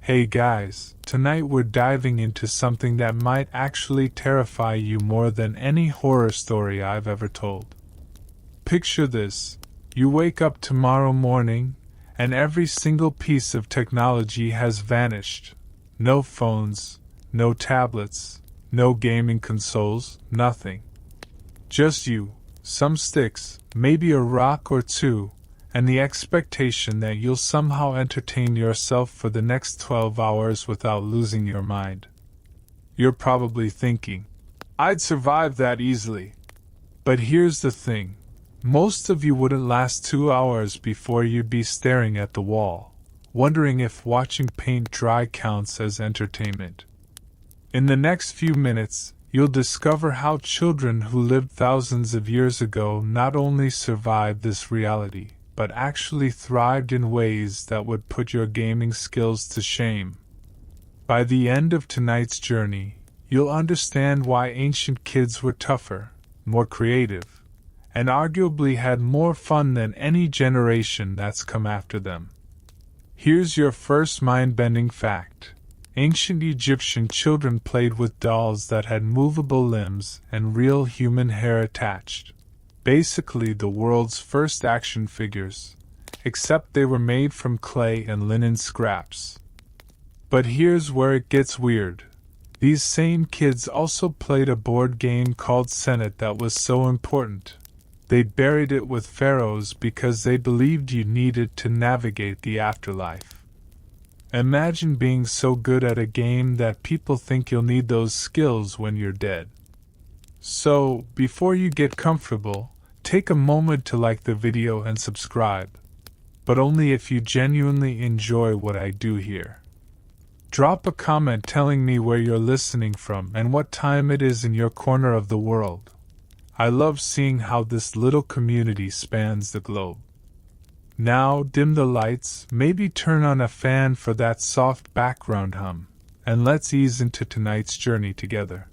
Hey guys, tonight we're diving into something that might actually terrify you more than any horror story I've ever told. Picture this: you wake up tomorrow morning, and every single piece of technology has vanished. No phones, no tablets, no gaming consoles, nothing. Just you, some sticks, maybe a rock or two, and the expectation that you'll somehow entertain yourself for the next 12 hours without losing your mind. You're probably thinking, I'd survive that easily. But here's the thing. Most of you wouldn't last 2 hours before you'd be staring at the wall, wondering if watching paint dry counts as entertainment. In the next few minutes, you'll discover how children who lived thousands of years ago not only survived this reality, but actually thrived in ways that would put your gaming skills to shame. By the end of tonight's journey, you'll understand why ancient kids were tougher, more creative, and arguably had more fun than any generation that's come after them. Here's your first mind-bending fact. Ancient Egyptian children played with dolls that had movable limbs and real human hair attached. Basically the world's first action figures, except they were made from clay and linen scraps. But here's where it gets weird. These same kids also played a board game called Senet that was so important. They buried it with pharaohs because they believed you needed to navigate the afterlife. Imagine being so good at a game that people think you'll need those skills when you're dead. So, before you get comfortable, take a moment to like the video and subscribe, but only if you genuinely enjoy what I do here. Drop a comment telling me where you're listening from and what time it is in your corner of the world. I love seeing how this little community spans the globe. Now dim the lights, maybe turn on a fan for that soft background hum, and let's ease into tonight's journey together.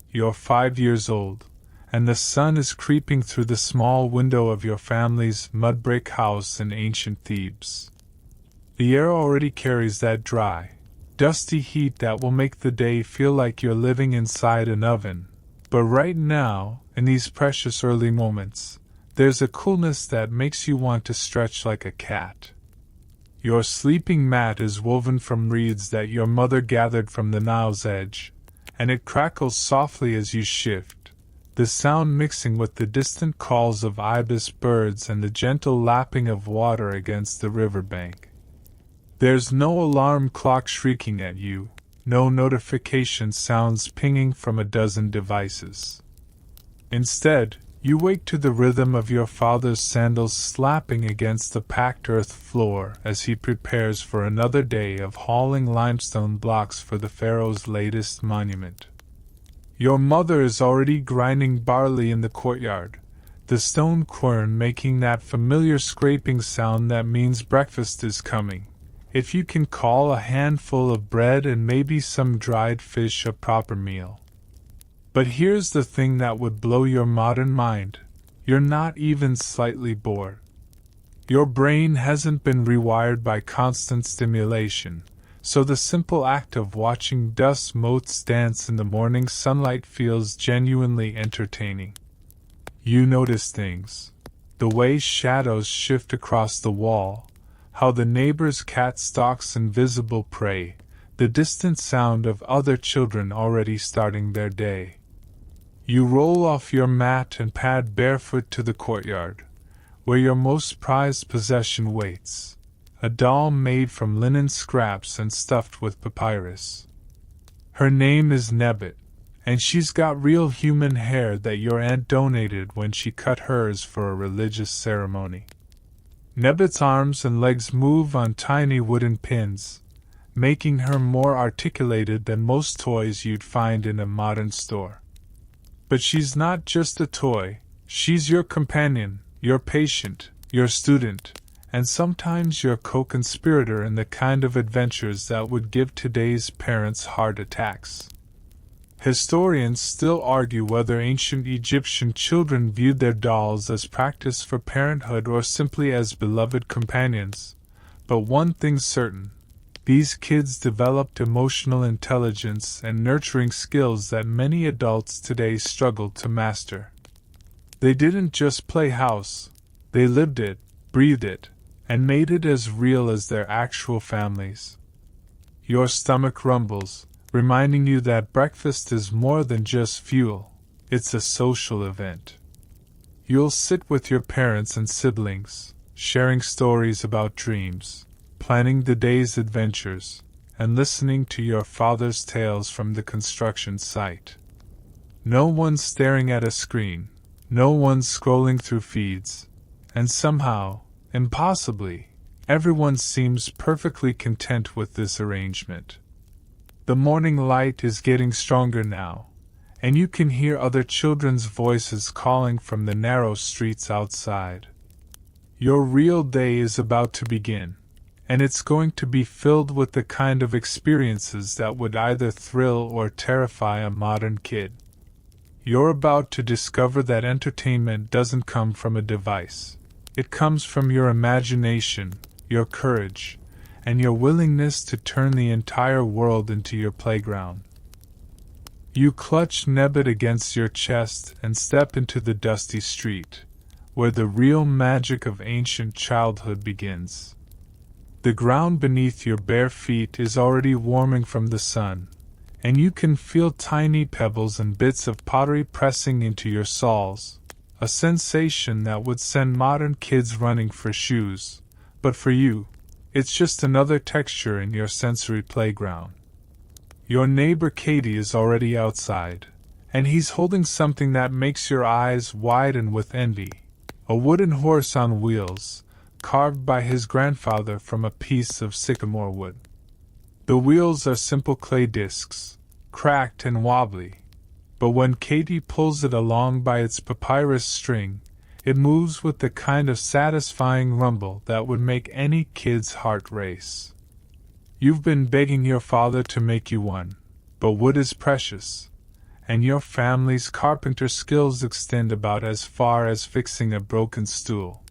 You're 5 years old, and the sun is creeping through the small window of your family's mud brick house in ancient Thebes. The air already carries that dry, dusty heat that will make the day feel like you're living inside an oven. But right now, in these precious early moments, there's a coolness that makes you want to stretch like a cat. Your sleeping mat is woven from reeds that your mother gathered from the Nile's edge, and it crackles softly as you shift, the sound mixing with the distant calls of ibis birds and the gentle lapping of water against the riverbank. There's no alarm clock shrieking at you, no notification sounds pinging from a dozen devices. Instead, you wake to the rhythm of your father's sandals slapping against the packed earth floor as he prepares for another day of hauling limestone blocks for the pharaoh's latest monument. Your mother is already grinding barley in the courtyard, the stone quern making that familiar scraping sound that means breakfast is coming, if you can call a handful of bread and maybe some dried fish a proper meal. But here's the thing that would blow your modern mind. You're not even slightly bored. Your brain hasn't been rewired by constant stimulation, so the simple act of watching dust motes dance in the morning sunlight feels genuinely entertaining. You notice things. The way shadows shift across the wall, how the neighbor's cat stalks invisible prey, the distant sound of other children already starting their day. You roll off your mat and pad barefoot to the courtyard, where your most prized possession waits, a doll made from linen scraps and stuffed with papyrus. Her name is Nebet, and she's got real human hair that your aunt donated when she cut hers for a religious ceremony. Nebet's arms and legs move on tiny wooden pins, making her more articulated than most toys you'd find in a modern store. But she's not just a toy, she's your companion, your patient, your student, and sometimes your co-conspirator in the kind of adventures that would give today's parents heart attacks. Historians still argue whether ancient Egyptian children viewed their dolls as practice for parenthood or simply as beloved companions, but one thing's certain. These kids developed emotional intelligence and nurturing skills that many adults today struggle to master. They didn't just play house, they lived it, breathed it, and made it as real as their actual families. Your stomach rumbles, reminding you that breakfast is more than just fuel, it's a social event. You'll sit with your parents and siblings, sharing stories about dreams, planning the day's adventures, and listening to your father's tales from the construction site. No one's staring at a screen, no one's scrolling through feeds, and somehow, impossibly, everyone seems perfectly content with this arrangement. The morning light is getting stronger now, and you can hear other children's voices calling from the narrow streets outside. Your real day is about to begin, and it's going to be filled with the kind of experiences that would either thrill or terrify a modern kid. You're about to discover that entertainment doesn't come from a device. It comes from your imagination, your courage, and your willingness to turn the entire world into your playground. You clutch Nebbit against your chest and step into the dusty street, where the real magic of ancient childhood begins. The ground beneath your bare feet is already warming from the sun, and you can feel tiny pebbles and bits of pottery pressing into your soles, a sensation that would send modern kids running for shoes, but for you, it's just another texture in your sensory playground. Your neighbor Katie is already outside, and he's holding something that makes your eyes widen with envy, a wooden horse on wheels, carved by his grandfather from a piece of sycamore wood. The wheels are simple clay discs, cracked and wobbly, but when Katie pulls it along by its papyrus string, it moves with the kind of satisfying rumble that would make any kid's heart race. You've been begging your father to make you one, but wood is precious, and your family's carpenter skills extend about as far as fixing a broken stool.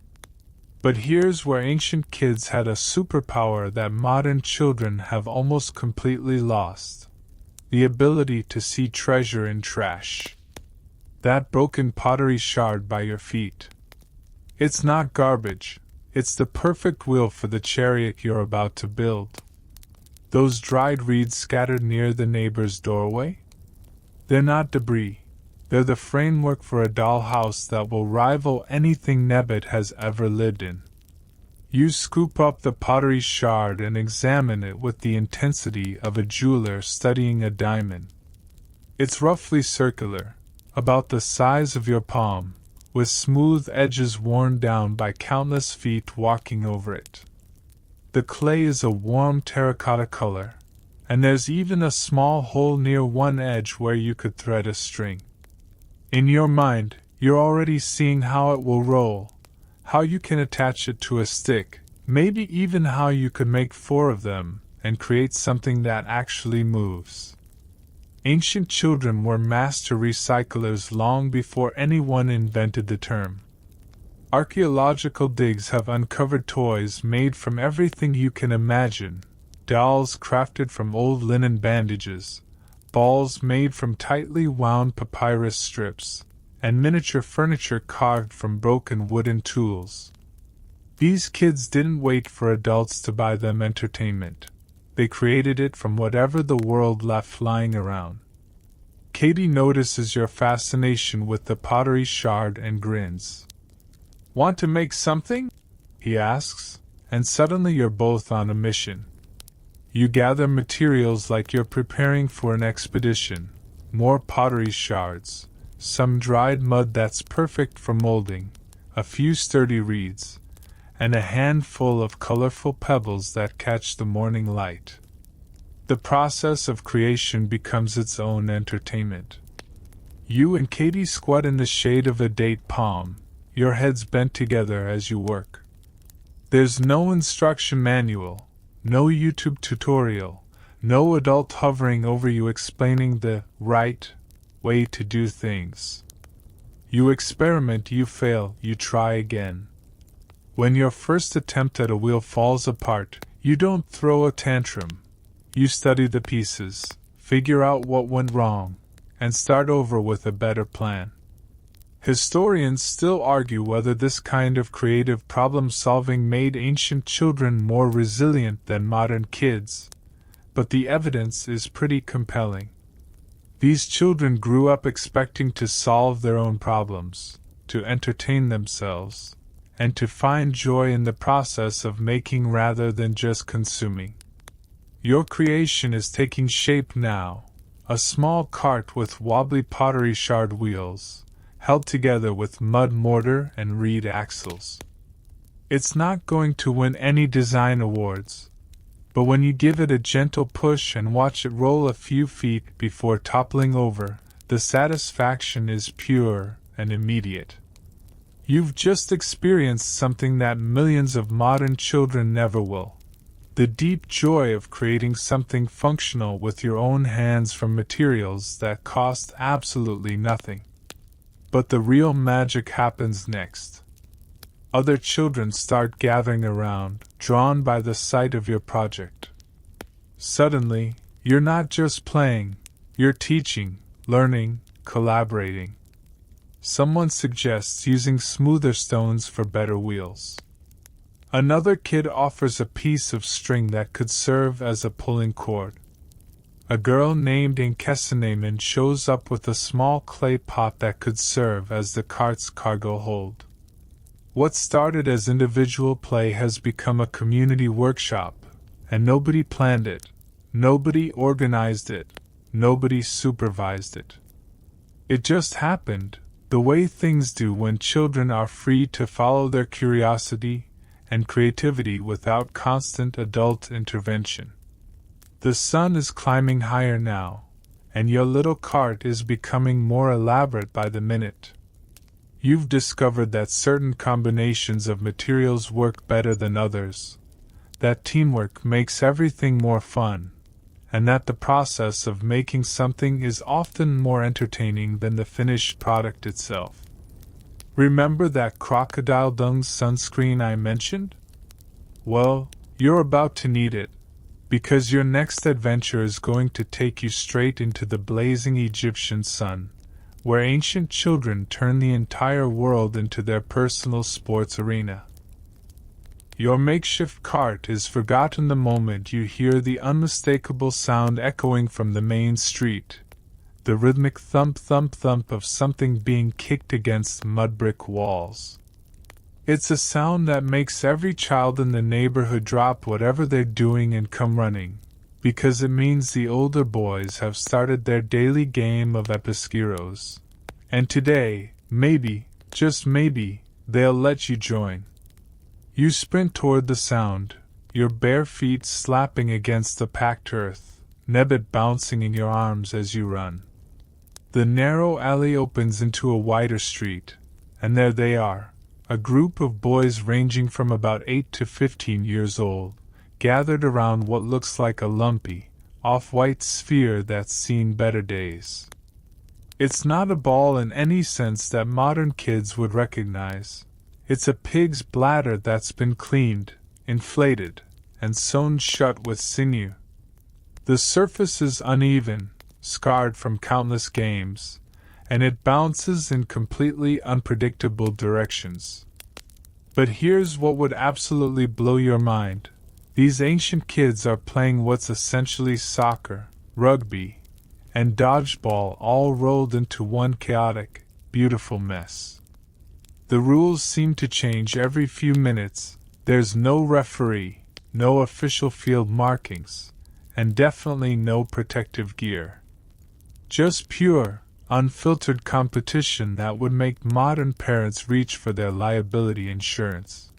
But here's where ancient kids had a superpower that modern children have almost completely lost: the ability to see treasure in trash. That broken pottery shard by your feet. It's not garbage, it's the perfect wheel for the chariot you're about to build. Those dried reeds scattered near the neighbor's doorway? They're not debris, they're the framework for a dollhouse that will rival anything Nebbit has ever lived in. You scoop up the pottery shard and examine it with the intensity of a jeweler studying a diamond. It's roughly circular, about the size of your palm, with smooth edges worn down by countless feet walking over it. The clay is a warm terracotta color, and there's even a small hole near one edge where you could thread a string. In your mind, you're already seeing how it will roll, how you can attach it to a stick, maybe even how you could make 4 of them and create something that actually moves. Ancient children were master recyclers long before anyone invented the term. Archaeological digs have uncovered toys made from everything you can imagine: dolls crafted from old linen bandages, balls made from tightly wound papyrus strips, and miniature furniture carved from broken wooden tools. These kids didn't wait for adults to buy them entertainment. They created it from whatever the world left lying around. Katie notices your fascination with the pottery shard and grins. "Want to make something?" he asks, and suddenly you're both on a mission. You gather materials like you're preparing for an expedition: more pottery shards, some dried mud that's perfect for molding, a few sturdy reeds, and a handful of colorful pebbles that catch the morning light. The process of creation becomes its own entertainment. You and Katie squat in the shade of a date palm, your heads bent together as you work. There's no instruction manual, no YouTube tutorial, no adult hovering over you explaining the right way to do things. You experiment, you fail, you try again. When your first attempt at a wheel falls apart, You don't throw a tantrum. You study the pieces, figure out what went wrong, and start over with a better plan. Historians still argue whether this kind of creative problem-solving made ancient children more resilient than modern kids, but the evidence is pretty compelling. These children grew up expecting to solve their own problems, to entertain themselves, and to find joy in the process of making rather than just consuming. Your creation is taking shape now, a small cart with wobbly pottery shard wheels, held together with mud mortar and reed axles. It's not going to win any design awards, but when you give it a gentle push and watch it roll a few feet before toppling over, the satisfaction is pure and immediate. You've just experienced something that millions of modern children never will. The deep joy of creating something functional with your own hands from materials that cost absolutely nothing. But the real magic happens next. Other children start gathering around, drawn by the sight of your project. Suddenly, you're not just playing, you're teaching, learning, collaborating. Someone suggests using smoother stones for better wheels. Another kid offers a piece of string that could serve as a pulling cord. A girl named Inkesenamen shows up with a small clay pot that could serve as the cart's cargo hold. What started as individual play has become a community workshop, and nobody planned it, nobody organized it, nobody supervised it. It just happened, the way things do when children are free to follow their curiosity and creativity without constant adult intervention. The sun is climbing higher now, and your little cart is becoming more elaborate by the minute. You've discovered that certain combinations of materials work better than others, that teamwork makes everything more fun, and that the process of making something is often more entertaining than the finished product itself. Remember that crocodile dung sunscreen I mentioned? Well, you're about to need it, because your next adventure is going to take you straight into the blazing Egyptian sun, where ancient children turn the entire world into their personal sports arena. Your makeshift cart is forgotten the moment you hear the unmistakable sound echoing from the main street, the rhythmic thump-thump-thump of something being kicked against mud brick walls. It's a sound that makes every child in the neighborhood drop whatever they're doing and come running, because it means the older boys have started their daily game of episkiros. And today, maybe, just maybe, they'll let you join. You sprint toward the sound, your bare feet slapping against the packed earth, nebbit bouncing in your arms as you run. The narrow alley opens into a wider street, and there they are, a group of boys ranging from about 8 to 15 years old, gathered around what looks like a lumpy, off-white sphere that's seen better days. It's not a ball in any sense that modern kids would recognize. It's a pig's bladder that's been cleaned, inflated, and sewn shut with sinew. The surface is uneven, scarred from countless games, and it bounces in completely unpredictable directions. But here's what would absolutely blow your mind. These ancient kids are playing what's essentially soccer, rugby, and dodgeball all rolled into one chaotic, beautiful mess. The rules seem to change every few minutes. There's no referee, no official field markings, and definitely no protective gear. Just pure, unfiltered competition that would make modern parents reach for their liability insurance.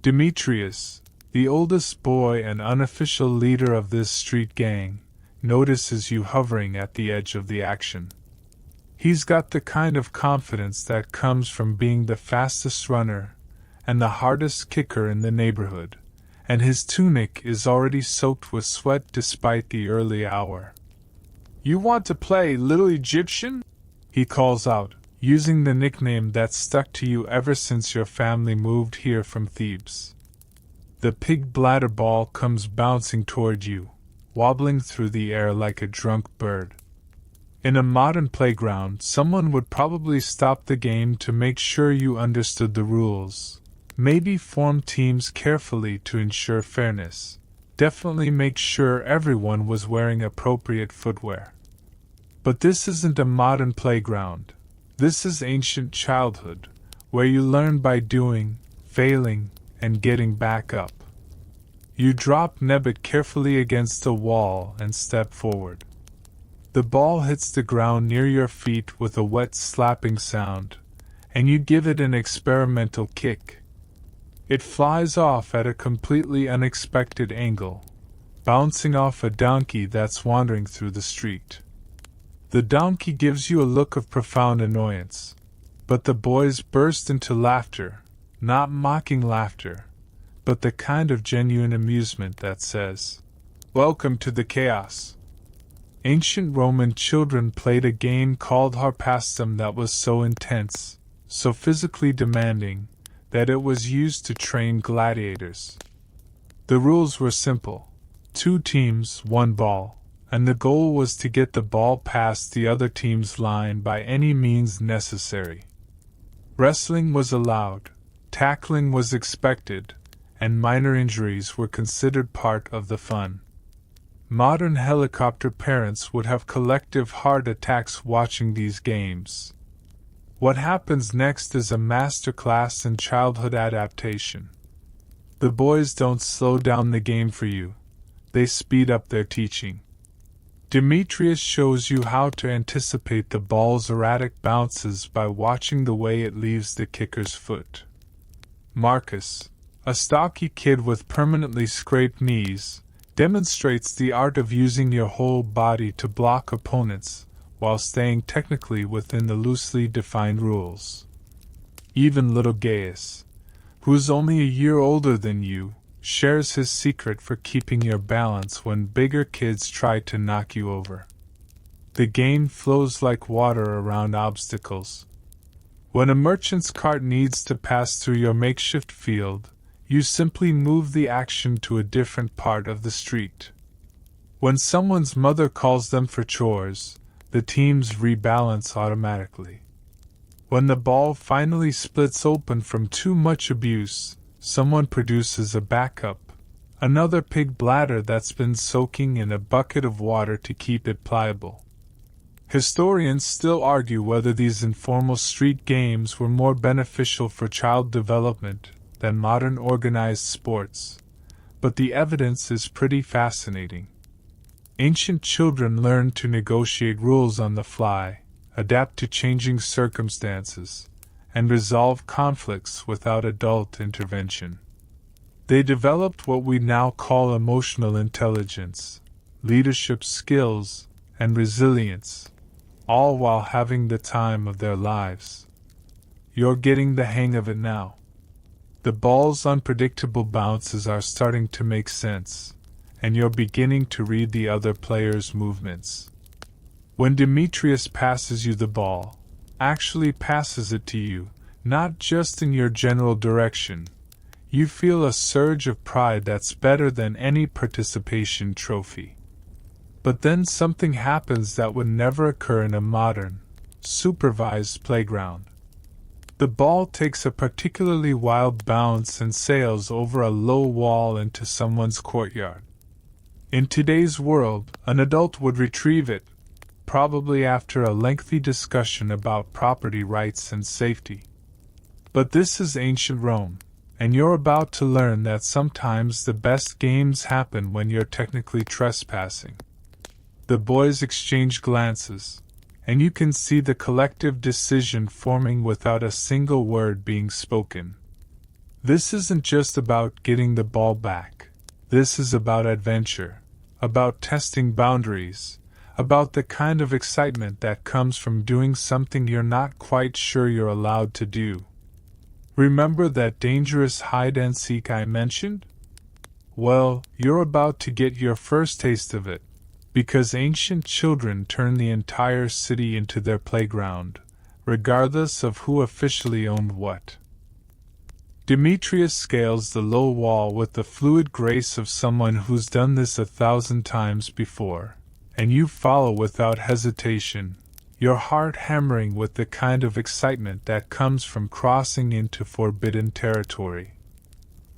Demetrius, the oldest boy and unofficial leader of this street gang, notices you hovering at the edge of the action. He's got the kind of confidence that comes from being the fastest runner and the hardest kicker in the neighborhood, and his tunic is already soaked with sweat despite the early hour. "You want to play, little Egyptian?" he calls out, using the nickname that's stuck to you ever since your family moved here from Thebes. The pig bladder ball comes bouncing toward you, wobbling through the air like a drunk bird. In a modern playground, someone would probably stop the game to make sure you understood the rules. Maybe form teams carefully to ensure fairness. Definitely make sure everyone was wearing appropriate footwear. But this isn't a modern playground. This is ancient childhood, where you learn by doing, failing, and getting back up. You drop Nebbit carefully against the wall and step forward. The ball hits the ground near your feet with a wet slapping sound, and you give it an experimental kick. It flies off at a completely unexpected angle, bouncing off a donkey that's wandering through the street. The donkey gives you a look of profound annoyance, but the boys burst into laughter, not mocking laughter, but the kind of genuine amusement that says, "Welcome to the chaos." Ancient Roman children played a game called harpastum that was so intense, so physically demanding, that it was used to train gladiators. The rules were simple: 2 teams, 1 ball, and the goal was to get the ball past the other team's line by any means necessary. Wrestling was allowed, tackling was expected, and minor injuries were considered part of the fun. Modern helicopter parents would have collective heart attacks watching these games. What happens next is a masterclass in childhood adaptation. The boys don't slow down the game for you, they speed up their teaching. Demetrius shows you how to anticipate the ball's erratic bounces by watching the way it leaves the kicker's foot. Marcus, a stocky kid with permanently scraped knees, demonstrates the art of using your whole body to block opponents while staying technically within the loosely defined rules. Even little Gaius, who's only a year older than you, shares his secret for keeping your balance when bigger kids try to knock you over. The game flows like water around obstacles. When a merchant's cart needs to pass through your makeshift field, you simply move the action to a different part of the street. When someone's mother calls them for chores, the teams rebalance automatically. When the ball finally splits open from too much abuse, someone produces a backup, another pig bladder that's been soaking in a bucket of water to keep it pliable. Historians still argue whether these informal street games were more beneficial for child development than modern organized sports, but the evidence is pretty fascinating. Ancient children learned to negotiate rules on the fly, adapt to changing circumstances, and resolve conflicts without adult intervention. They developed what we now call emotional intelligence, leadership skills, and resilience, all while having the time of their lives. You're getting the hang of it now. The ball's unpredictable bounces are starting to make sense, and you're beginning to read the other players' movements. When Demetrius passes you the ball, actually passes it to you, not just in your general direction, you feel a surge of pride that's better than any participation trophy. But then something happens that would never occur in a modern, supervised playground. The ball takes a particularly wild bounce and sails over a low wall into someone's courtyard. In today's world, an adult would retrieve it, probably after a lengthy discussion about property rights and safety. But this is ancient Rome, and you're about to learn that sometimes the best games happen when you're technically trespassing. The boys exchange glances, and you can see the collective decision forming without a single word being spoken. This isn't just about getting the ball back. This is about adventure, about testing boundaries, about the kind of excitement that comes from doing something you're not quite sure you're allowed to do. Remember that dangerous hide-and-seek I mentioned? Well, you're about to get your first taste of it, because ancient children turn the entire city into their playground, regardless of who officially owned what. Demetrius scales the low wall with the fluid grace of someone who's done this 1,000 times before, and you follow without hesitation, your heart hammering with the kind of excitement that comes from crossing into forbidden territory.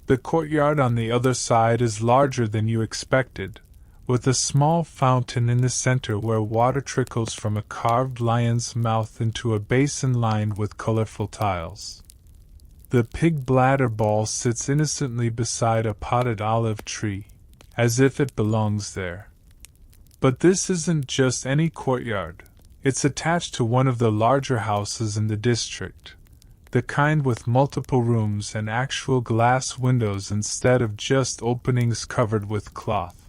The courtyard on the other side is larger than you expected, with a small fountain in the center where water trickles from a carved lion's mouth into a basin lined with colorful tiles. The pig bladder ball sits innocently beside a potted olive tree, as if it belongs there. But this isn't just any courtyard. It's attached to one of the larger houses in the district, the kind with multiple rooms and actual glass windows instead of just openings covered with cloth.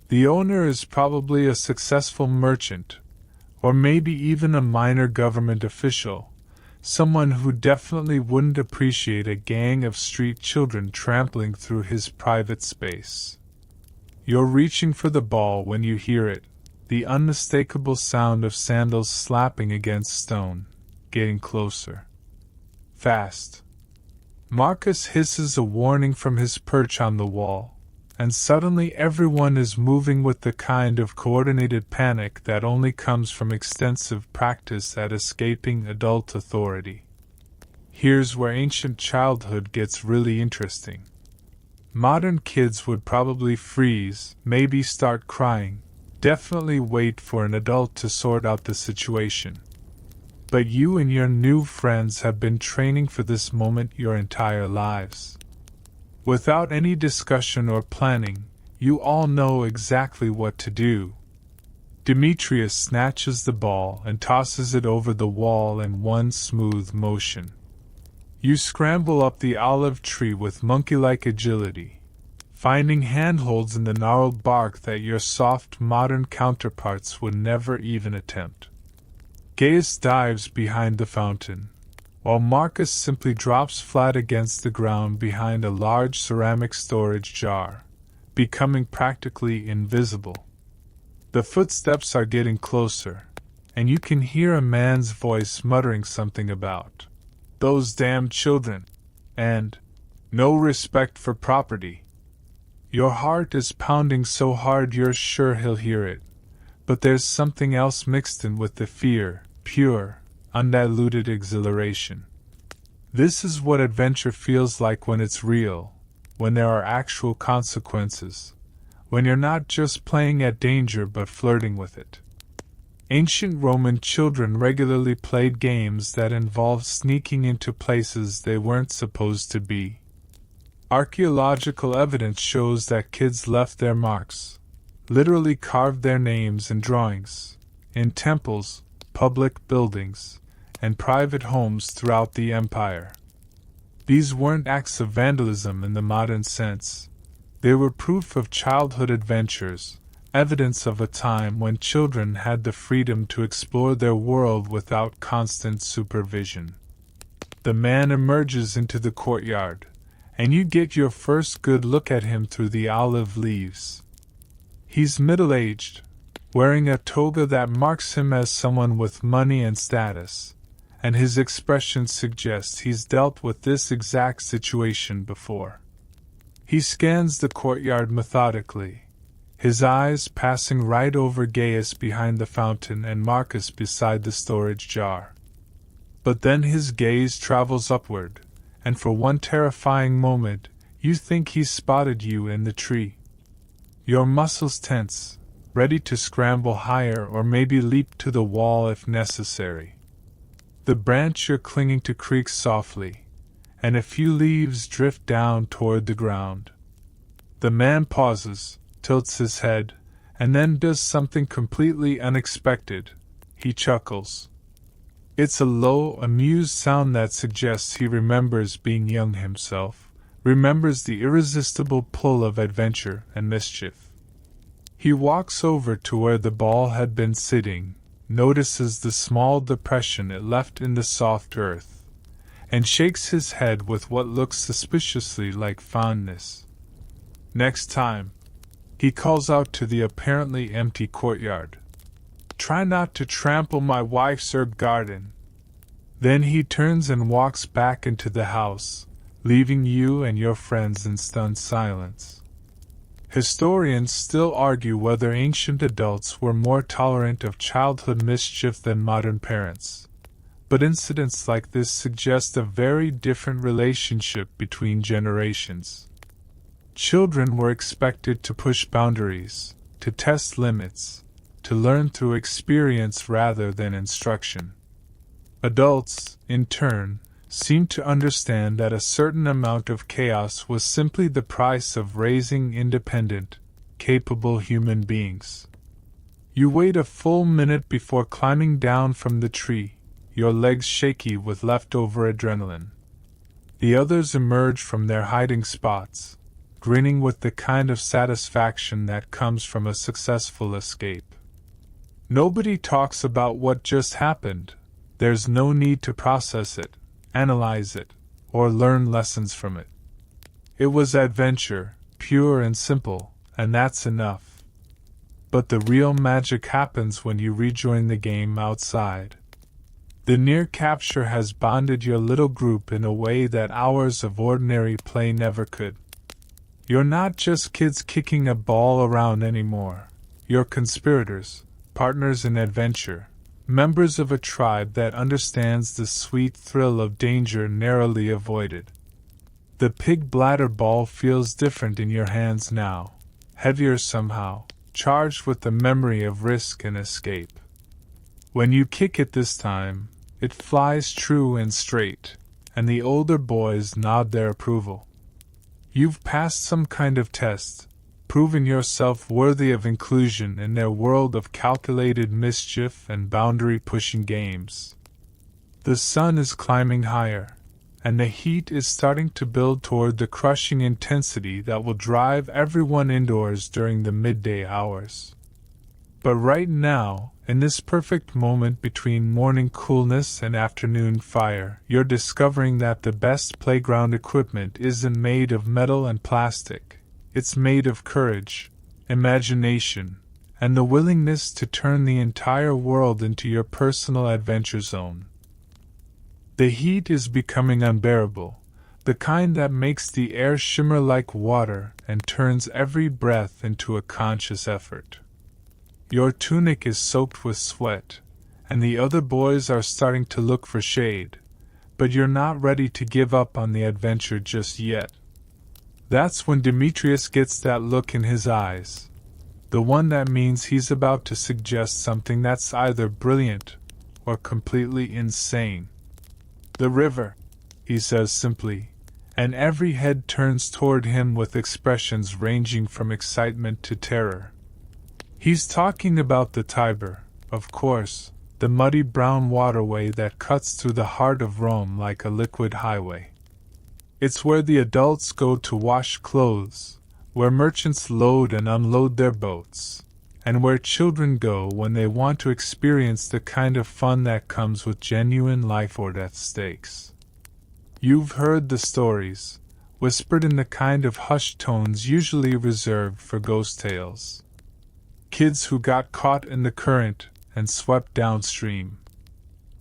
The owner is probably a successful merchant, or maybe even a minor government official, someone who definitely wouldn't appreciate a gang of street children trampling through his private space. You're reaching for the ball when you hear it, the unmistakable sound of sandals slapping against stone, getting closer. Fast. Marcus hisses a warning from his perch on the wall, and suddenly everyone is moving with the kind of coordinated panic that only comes from extensive practice at escaping adult authority. Here's where ancient childhood gets really interesting. Modern kids would probably freeze, maybe start crying, definitely wait for an adult to sort out the situation. But you and your new friends have been training for this moment your entire lives. Without any discussion or planning, you all know exactly what to do. Demetrius snatches the ball and tosses it over the wall in one smooth motion. You scramble up the olive tree with monkey-like agility, finding handholds in the gnarled bark that your soft modern counterparts would never even attempt. Gaius dives behind the fountain, while Marcus simply drops flat against the ground behind a large ceramic storage jar, becoming practically invisible. The footsteps are getting closer, and you can hear a man's voice muttering something about "those damn children," and "no respect for property." Your heart is pounding so hard you're sure he'll hear it, but there's something else mixed in with the fear, pure, undiluted exhilaration. This is what adventure feels like when it's real, when there are actual consequences, when you're not just playing at danger but flirting with it. Ancient Roman children regularly played games that involved sneaking into places they weren't supposed to be. Archaeological evidence shows that kids left their marks, literally carved their names in drawings, in temples, public buildings, and private homes throughout the empire. These weren't acts of vandalism in the modern sense. They were proof of childhood adventures, evidence of a time when children had the freedom to explore their world without constant supervision. The man emerges into the courtyard, and you get your first good look at him through the olive leaves. He's middle-aged, wearing a toga that marks him as someone with money and status, and his expression suggests he's dealt with this exact situation before. He scans the courtyard methodically, his eyes passing right over Gaius behind the fountain and Marcus beside the storage jar. But then his gaze travels upward, and for one terrifying moment, you think he's spotted you in the tree. Your muscles tense, ready to scramble higher or maybe leap to the wall if necessary. The branch you're clinging to creaks softly, and a few leaves drift down toward the ground. The man pauses, tilts his head, and then does something completely unexpected. He chuckles. It's a low, amused sound that suggests he remembers being young himself, remembers the irresistible pull of adventure and mischief. He walks over to where the ball had been sitting, notices the small depression it left in the soft earth, and shakes his head with what looks suspiciously like fondness. Next time, he calls out to the apparently empty courtyard, "Try not to trample my wife's herb garden." Then he turns and walks back into the house, leaving you and your friends in stunned silence. Historians still argue whether ancient adults were more tolerant of childhood mischief than modern parents. But incidents like this suggest a very different relationship between generations. Children were expected to push boundaries, to test limits, to learn through experience rather than instruction. Adults, in turn, seemed to understand that a certain amount of chaos was simply the price of raising independent, capable human beings. You wait a full minute before climbing down from the tree, your legs shaky with leftover adrenaline. The others emerge from their hiding spots, grinning with the kind of satisfaction that comes from a successful escape. Nobody talks about what just happened. There's no need to process it, analyze it, or learn lessons from it. It was adventure, pure and simple, and that's enough. But the real magic happens when you rejoin the game outside. The near capture has bonded your little group in a way that hours of ordinary play never could. You're not just kids kicking a ball around anymore. You're conspirators, partners in adventure, members of a tribe that understands the sweet thrill of danger narrowly avoided. The pig bladder ball feels different in your hands now, heavier somehow, charged with the memory of risk and escape. When you kick it this time, it flies true and straight, and the older boys nod their approval. You've passed some kind of test, proven yourself worthy of inclusion in their world of calculated mischief and boundary-pushing games. The sun is climbing higher, and the heat is starting to build toward the crushing intensity that will drive everyone indoors during the midday hours. But right now, in this perfect moment between morning coolness and afternoon fire, you're discovering that the best playground equipment isn't made of metal and plastic. It's made of courage, imagination, and the willingness to turn the entire world into your personal adventure zone. The heat is becoming unbearable, the kind that makes the air shimmer like water and turns every breath into a conscious effort. Your tunic is soaked with sweat, and the other boys are starting to look for shade, but you're not ready to give up on the adventure just yet. That's when Demetrius gets that look in his eyes, the one that means he's about to suggest something that's either brilliant or completely insane. "The river," he says simply, and every head turns toward him with expressions ranging from excitement to terror. He's talking about the Tiber, of course, the muddy brown waterway that cuts through the heart of Rome like a liquid highway. It's where the adults go to wash clothes, where merchants load and unload their boats, and where children go when they want to experience the kind of fun that comes with genuine life-or-death stakes. You've heard the stories, whispered in the kind of hushed tones usually reserved for ghost tales. Kids who got caught in the current and swept downstream.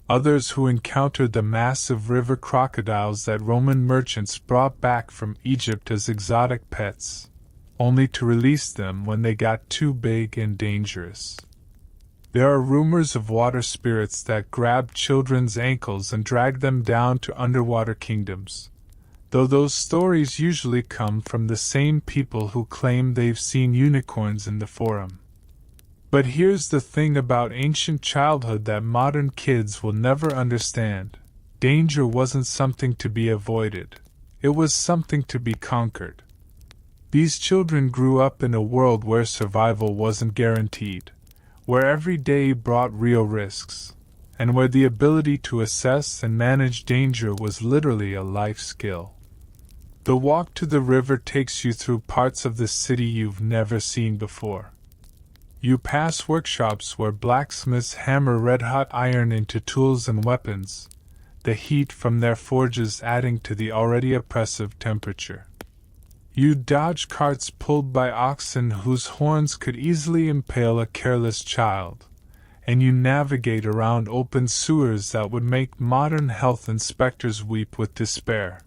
Others who encountered the massive river crocodiles that Roman merchants brought back from Egypt as exotic pets, only to release them when they got too big and dangerous. There are rumors of water spirits that grab children's ankles and drag them down to underwater kingdoms, though those stories usually come from the same people who claim they've seen unicorns in the Forum. But here's the thing about ancient childhood that modern kids will never understand. Danger wasn't something to be avoided. It was something to be conquered. These children grew up in a world where survival wasn't guaranteed, where every day brought real risks, and where the ability to assess and manage danger was literally a life skill. The walk to the river takes you through parts of the city you've never seen before. You pass workshops where blacksmiths hammer red-hot iron into tools and weapons, the heat from their forges adding to the already oppressive temperature. You dodge carts pulled by oxen whose horns could easily impale a careless child, and you navigate around open sewers that would make modern health inspectors weep with despair.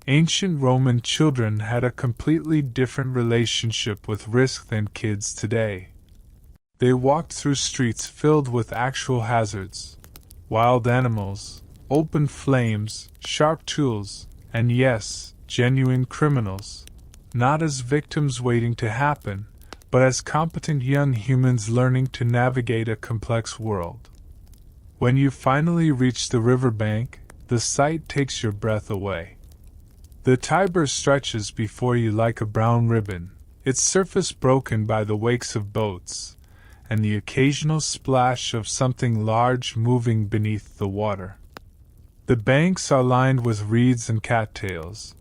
Ancient Roman children had a completely different relationship with risk than kids today. They walked through streets filled with actual hazards, wild animals, open flames, sharp tools, and yes, genuine criminals, not as victims waiting to happen, but as competent young humans learning to navigate a complex world. When you finally reach the riverbank, the sight takes your breath away. The Tiber stretches before you like a brown ribbon, its surface broken by the wakes of boats, and the occasional splash of something large moving beneath the water. The banks are lined with reeds and cattails,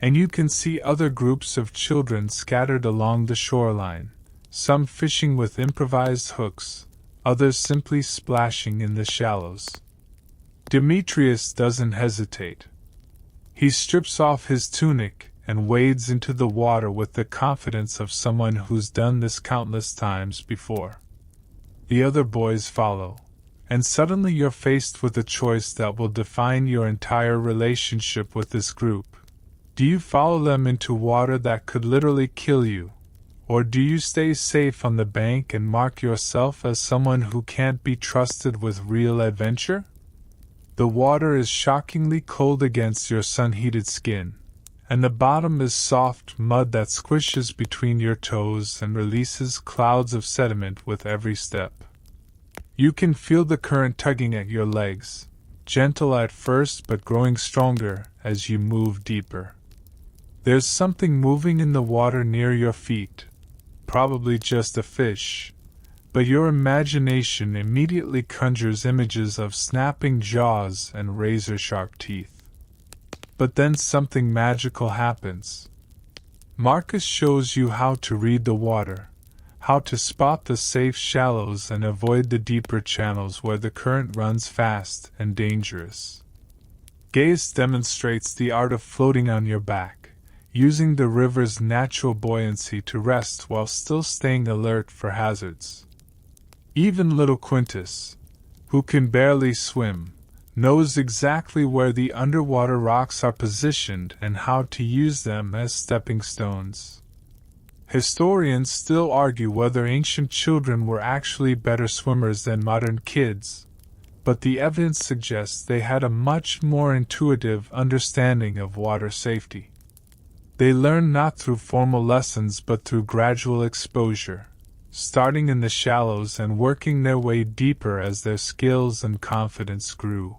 and you can see other groups of children scattered along the shoreline, some fishing with improvised hooks, others simply splashing in the shallows. Demetrius doesn't hesitate. He strips off his tunic and wades into the water with the confidence of someone who's done this countless times before. The other boys follow, and suddenly you're faced with a choice that will define your entire relationship with this group. Do you follow them into water that could literally kill you, or do you stay safe on the bank and mark yourself as someone who can't be trusted with real adventure? The water is shockingly cold against your sun-heated skin, and the bottom is soft mud that squishes between your toes and releases clouds of sediment with every step. You can feel the current tugging at your legs, gentle at first but growing stronger as you move deeper. There's something moving in the water near your feet, probably just a fish, but your imagination immediately conjures images of snapping jaws and razor-sharp teeth. But then something magical happens. Marcus shows you how to read the water, how to spot the safe shallows and avoid the deeper channels where the current runs fast and dangerous. Gaius demonstrates the art of floating on your back, using the river's natural buoyancy to rest while still staying alert for hazards. Even little Quintus, who can barely swim, knows exactly where the underwater rocks are positioned and how to use them as stepping stones. Historians still argue whether ancient children were actually better swimmers than modern kids, but the evidence suggests they had a much more intuitive understanding of water safety. They learned not through formal lessons but through gradual exposure, starting in the shallows and working their way deeper as their skills and confidence grew.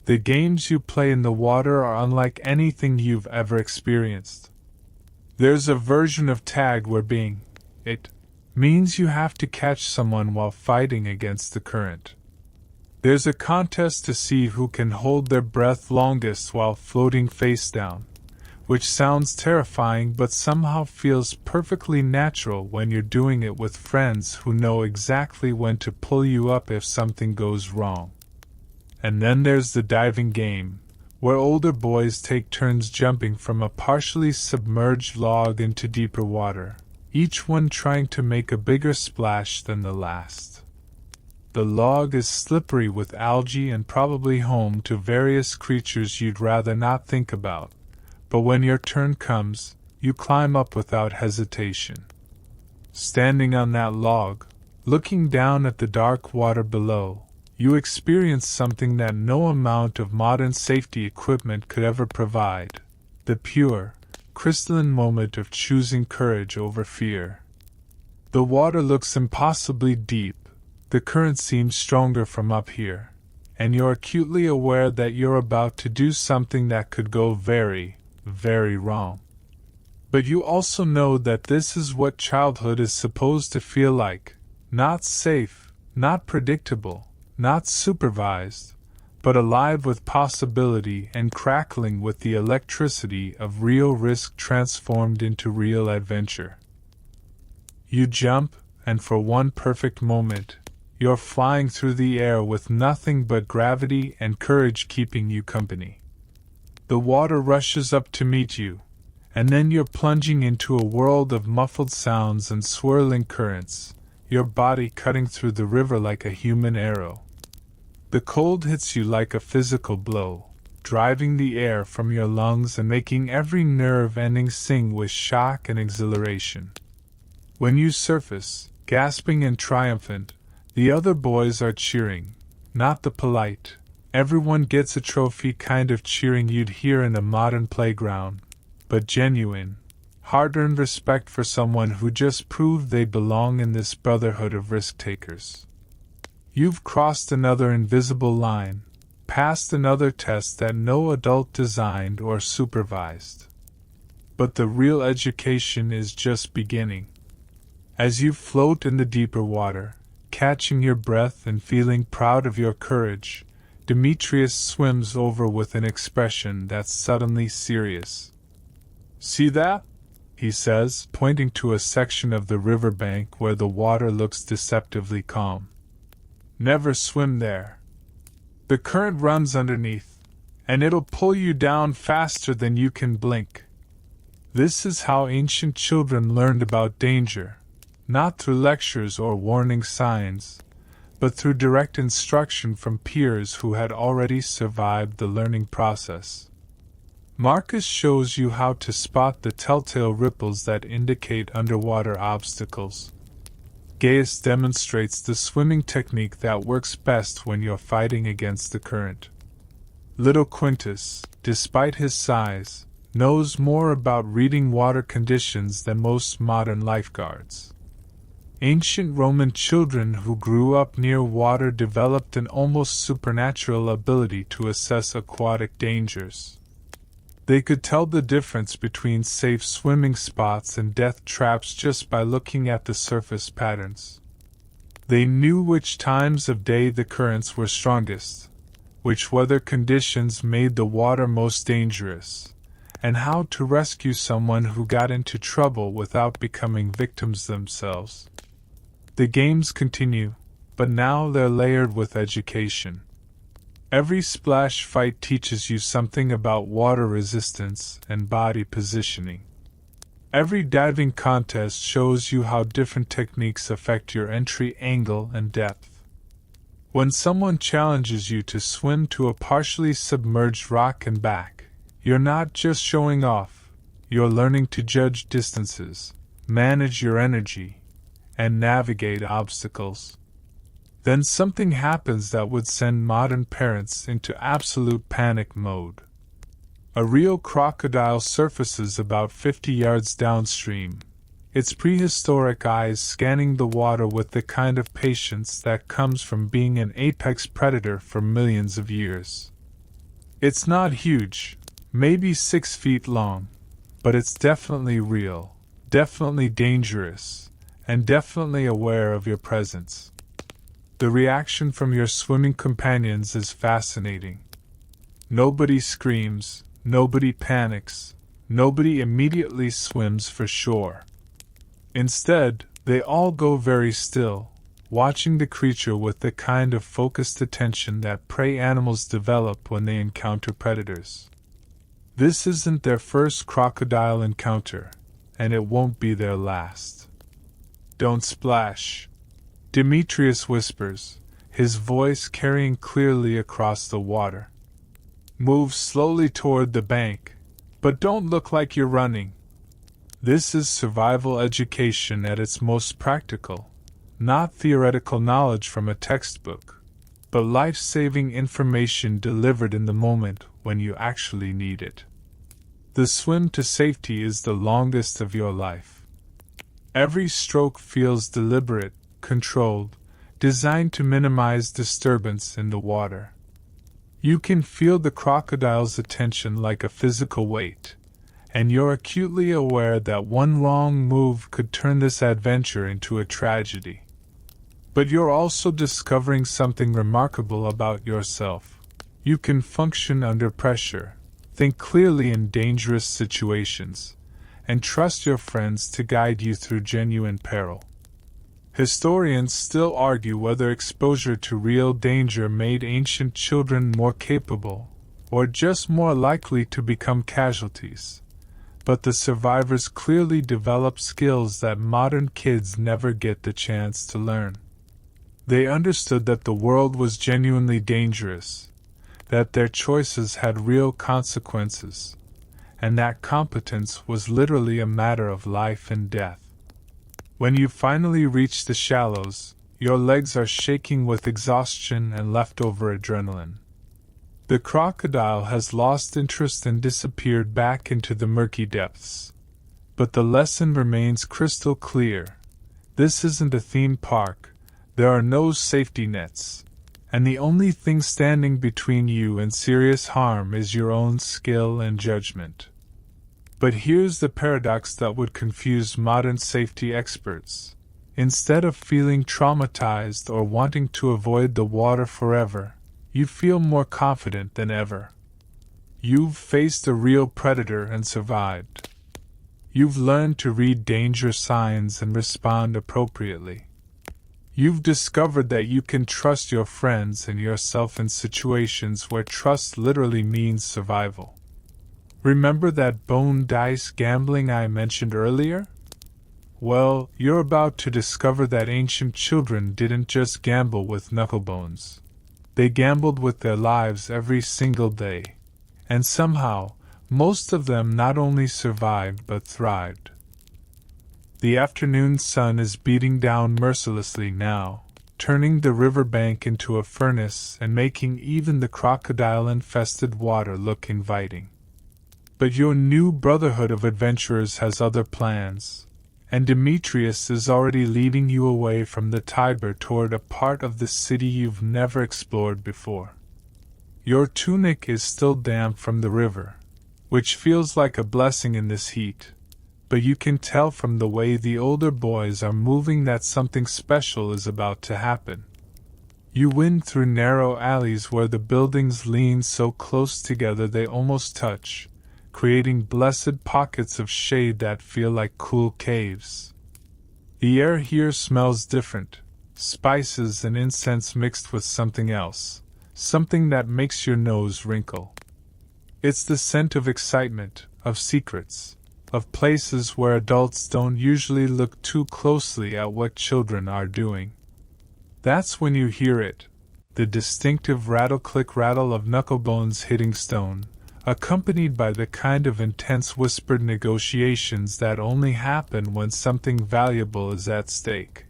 The games you play in the water are unlike anything you've ever experienced. There's a version of tag where being it means you have to catch someone while fighting against the current. There's a contest to see who can hold their breath longest while floating face down, which sounds terrifying but somehow feels perfectly natural when you're doing it with friends who know exactly when to pull you up if something goes wrong. And then there's the diving game, where older boys take turns jumping from a partially submerged log into deeper water, each one trying to make a bigger splash than the last. The log is slippery with algae and probably home to various creatures you'd rather not think about. But when your turn comes, you climb up without hesitation. Standing on that log, looking down at the dark water below, you experience something that no amount of modern safety equipment could ever provide: the pure, crystalline moment of choosing courage over fear. The water looks impossibly deep, the current seems stronger from up here, and you're acutely aware that you're about to do something that could go very wrong. But you also know that this is what childhood is supposed to feel like: not safe, not predictable, not supervised, but alive with possibility and crackling with the electricity of real risk transformed into real adventure. You jump, and for one perfect moment, you're flying through the air with nothing but gravity and courage keeping you company. The water rushes up to meet you, and then you're plunging into a world of muffled sounds and swirling currents, your body cutting through the river like a human arrow. The cold hits you like a physical blow, driving the air from your lungs and making every nerve ending sing with shock and exhilaration. When you surface, gasping and triumphant, the other boys are cheering, not the polite, everyone gets a trophy kind of cheering you'd hear in a modern playground, but genuine, hard-earned respect for someone who just proved they belong in this brotherhood of risk-takers. You've crossed another invisible line, passed another test that no adult designed or supervised. But the real education is just beginning. As you float in the deeper water, catching your breath and feeling proud of your courage, Demetrius swims over with an expression that's suddenly serious. "See that?" he says, pointing to a section of the riverbank where the water looks deceptively calm. "Never swim there. The current runs underneath, and it'll pull you down faster than you can blink." This is how ancient children learned about danger, not through lectures or warning signs, but through direct instruction from peers who had already survived the learning process. Marcus shows you how to spot the telltale ripples that indicate underwater obstacles. Gaius demonstrates the swimming technique that works best when you're fighting against the current. Little Quintus, despite his size, knows more about reading water conditions than most modern lifeguards. Ancient Roman children who grew up near water developed an almost supernatural ability to assess aquatic dangers. They could tell the difference between safe swimming spots and death traps just by looking at the surface patterns. They knew which times of day the currents were strongest, which weather conditions made the water most dangerous, and how to rescue someone who got into trouble without becoming victims themselves. The games continue, but now they're layered with education. Every splash fight teaches you something about water resistance and body positioning. Every diving contest shows you how different techniques affect your entry angle and depth. When someone challenges you to swim to a partially submerged rock and back, you're not just showing off, you're learning to judge distances, manage your energy, and navigate obstacles. Then something happens that would send modern parents into absolute panic mode. A real crocodile surfaces about 50 yards downstream, its prehistoric eyes scanning the water with the kind of patience that comes from being an apex predator for millions of years. It's not huge, maybe 6 feet long, but it's definitely real, definitely dangerous, and definitely aware of your presence. The reaction from your swimming companions is fascinating. Nobody screams, nobody panics, nobody immediately swims for shore. Instead, they all go very still, watching the creature with the kind of focused attention that prey animals develop when they encounter predators. This isn't their first crocodile encounter, and it won't be their last. "Don't splash," Demetrius whispers, his voice carrying clearly across the water. "Move slowly toward the bank, but don't look like you're running." This is survival education at its most practical, not theoretical knowledge from a textbook, but life-saving information delivered in the moment when you actually need it. The swim to safety is the longest of your life. Every stroke feels deliberate, controlled, designed to minimize disturbance in the water. You can feel the crocodile's attention like a physical weight, and you're acutely aware that one wrong move could turn this adventure into a tragedy. But you're also discovering something remarkable about yourself. You can function under pressure, think clearly in dangerous situations, and trust your friends to guide you through genuine peril. Historians still argue whether exposure to real danger made ancient children more capable, or just more likely to become casualties. But the survivors clearly developed skills that modern kids never get the chance to learn. They understood that the world was genuinely dangerous, that their choices had real consequences, and that competence was literally a matter of life and death. When you finally reach the shallows, your legs are shaking with exhaustion and leftover adrenaline. The crocodile has lost interest and disappeared back into the murky depths. But the lesson remains crystal clear. This isn't a theme park, there are no safety nets, and the only thing standing between you and serious harm is your own skill and judgment. But here's the paradox that would confuse modern safety experts. Instead of feeling traumatized or wanting to avoid the water forever, you feel more confident than ever. You've faced a real predator and survived. You've learned to read danger signs and respond appropriately. You've discovered that you can trust your friends and yourself in situations where trust literally means survival. Remember that bone dice gambling I mentioned earlier? Well, you're about to discover that ancient children didn't just gamble with knucklebones. They gambled with their lives every single day. And somehow, most of them not only survived but thrived. The afternoon sun is beating down mercilessly now, turning the riverbank into a furnace and making even the crocodile-infested water look inviting. But your new brotherhood of adventurers has other plans, and Demetrius is already leading you away from the Tiber toward a part of the city you've never explored before. Your tunic is still damp from the river, which feels like a blessing in this heat, but you can tell from the way the older boys are moving that something special is about to happen. You win through narrow alleys where the buildings lean so close together they almost touch, creating blessed pockets of shade that feel like cool caves. The air here smells different, spices and incense mixed with something else, something that makes your nose wrinkle. It's the scent of excitement, of secrets, of places where adults don't usually look too closely at what children are doing. That's when you hear it, the distinctive rattle-click rattle of knucklebones hitting stone, accompanied by the kind of intense whispered negotiations that only happen when something valuable is at stake.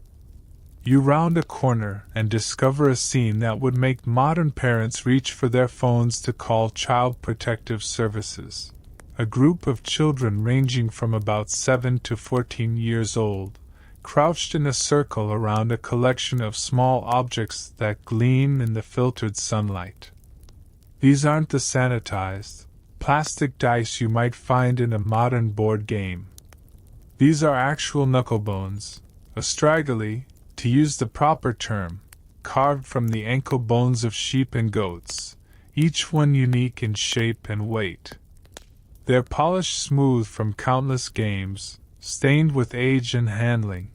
You round a corner and discover a scene that would make modern parents reach for their phones to call Child Protective Services. A group of children ranging from about 7 to 14 years old, crouched in a circle around a collection of small objects that gleam in the filtered sunlight. These aren't the sanitized, plastic dice you might find in a modern board game. These are actual knucklebones, astragali, to use the proper term, carved from the ankle bones of sheep and goats, each one unique in shape and weight. They're polished smooth from countless games, stained with age and handling,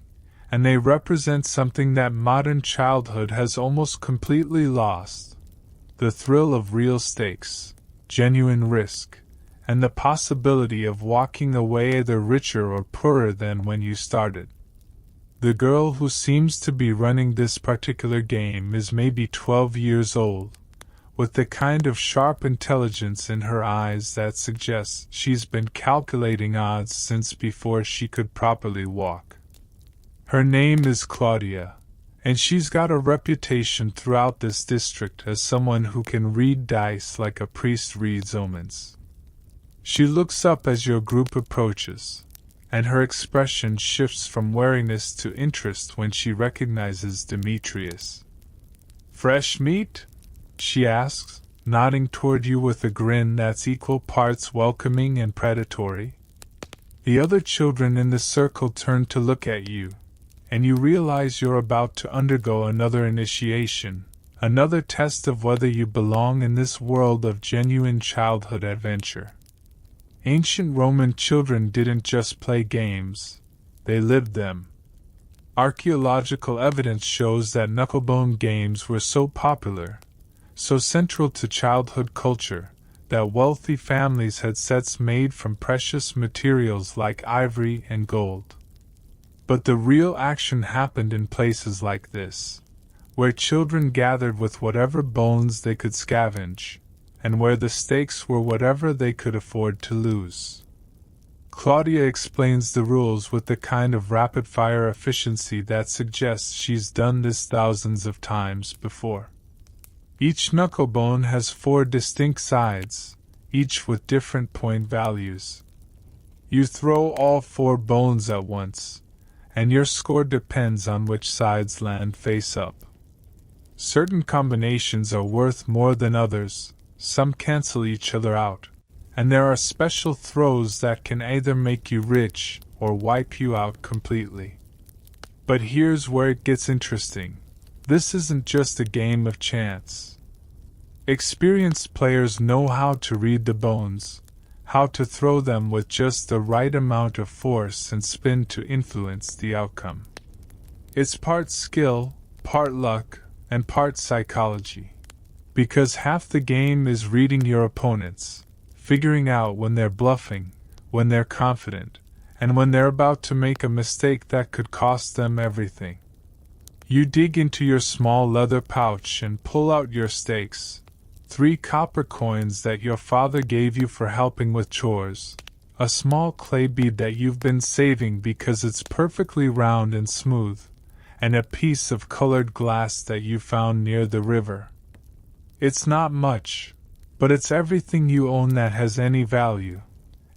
and they represent something that modern childhood has almost completely lost: the thrill of real stakes, genuine risk, and the possibility of walking away either richer or poorer than when you started. The girl who seems to be running this particular game is maybe 12 years old, with the kind of sharp intelligence in her eyes that suggests she's been calculating odds since before she could properly walk. Her name is Claudia, and she's got a reputation throughout this district as someone who can read dice like a priest reads omens. She looks up as your group approaches, and her expression shifts from wariness to interest when she recognizes Demetrius. "Fresh meat?" she asks, nodding toward you with a grin that's equal parts welcoming and predatory. The other children in the circle turn to look at you, and you realize you're about to undergo another initiation, another test of whether you belong in this world of genuine childhood adventure. Ancient Roman children didn't just play games, they lived them. Archaeological evidence shows that knucklebone games were so popular, so central to childhood culture, that wealthy families had sets made from precious materials like ivory and gold. But the real action happened in places like this, where children gathered with whatever bones they could scavenge, and where the stakes were whatever they could afford to lose. Claudia explains the rules with the kind of rapid-fire efficiency that suggests she's done this thousands of times before. Each knucklebone has 4 distinct sides, each with different point values. You throw all 4 bones at once, and your score depends on which sides land face up. Certain combinations are worth more than others, some cancel each other out, and there are special throws that can either make you rich or wipe you out completely. But here's where it gets interesting. This isn't just a game of chance. Experienced players know how to read the bones, how to throw them with just the right amount of force and spin to influence the outcome. It's part skill, part luck, and part psychology. Because half the game is reading your opponents, figuring out when they're bluffing, when they're confident, and when they're about to make a mistake that could cost them everything. You dig into your small leather pouch and pull out your stakes, 3 copper coins that your father gave you for helping with chores, a small clay bead that you've been saving because it's perfectly round and smooth, and a piece of colored glass that you found near the river. It's not much, but it's everything you own that has any value,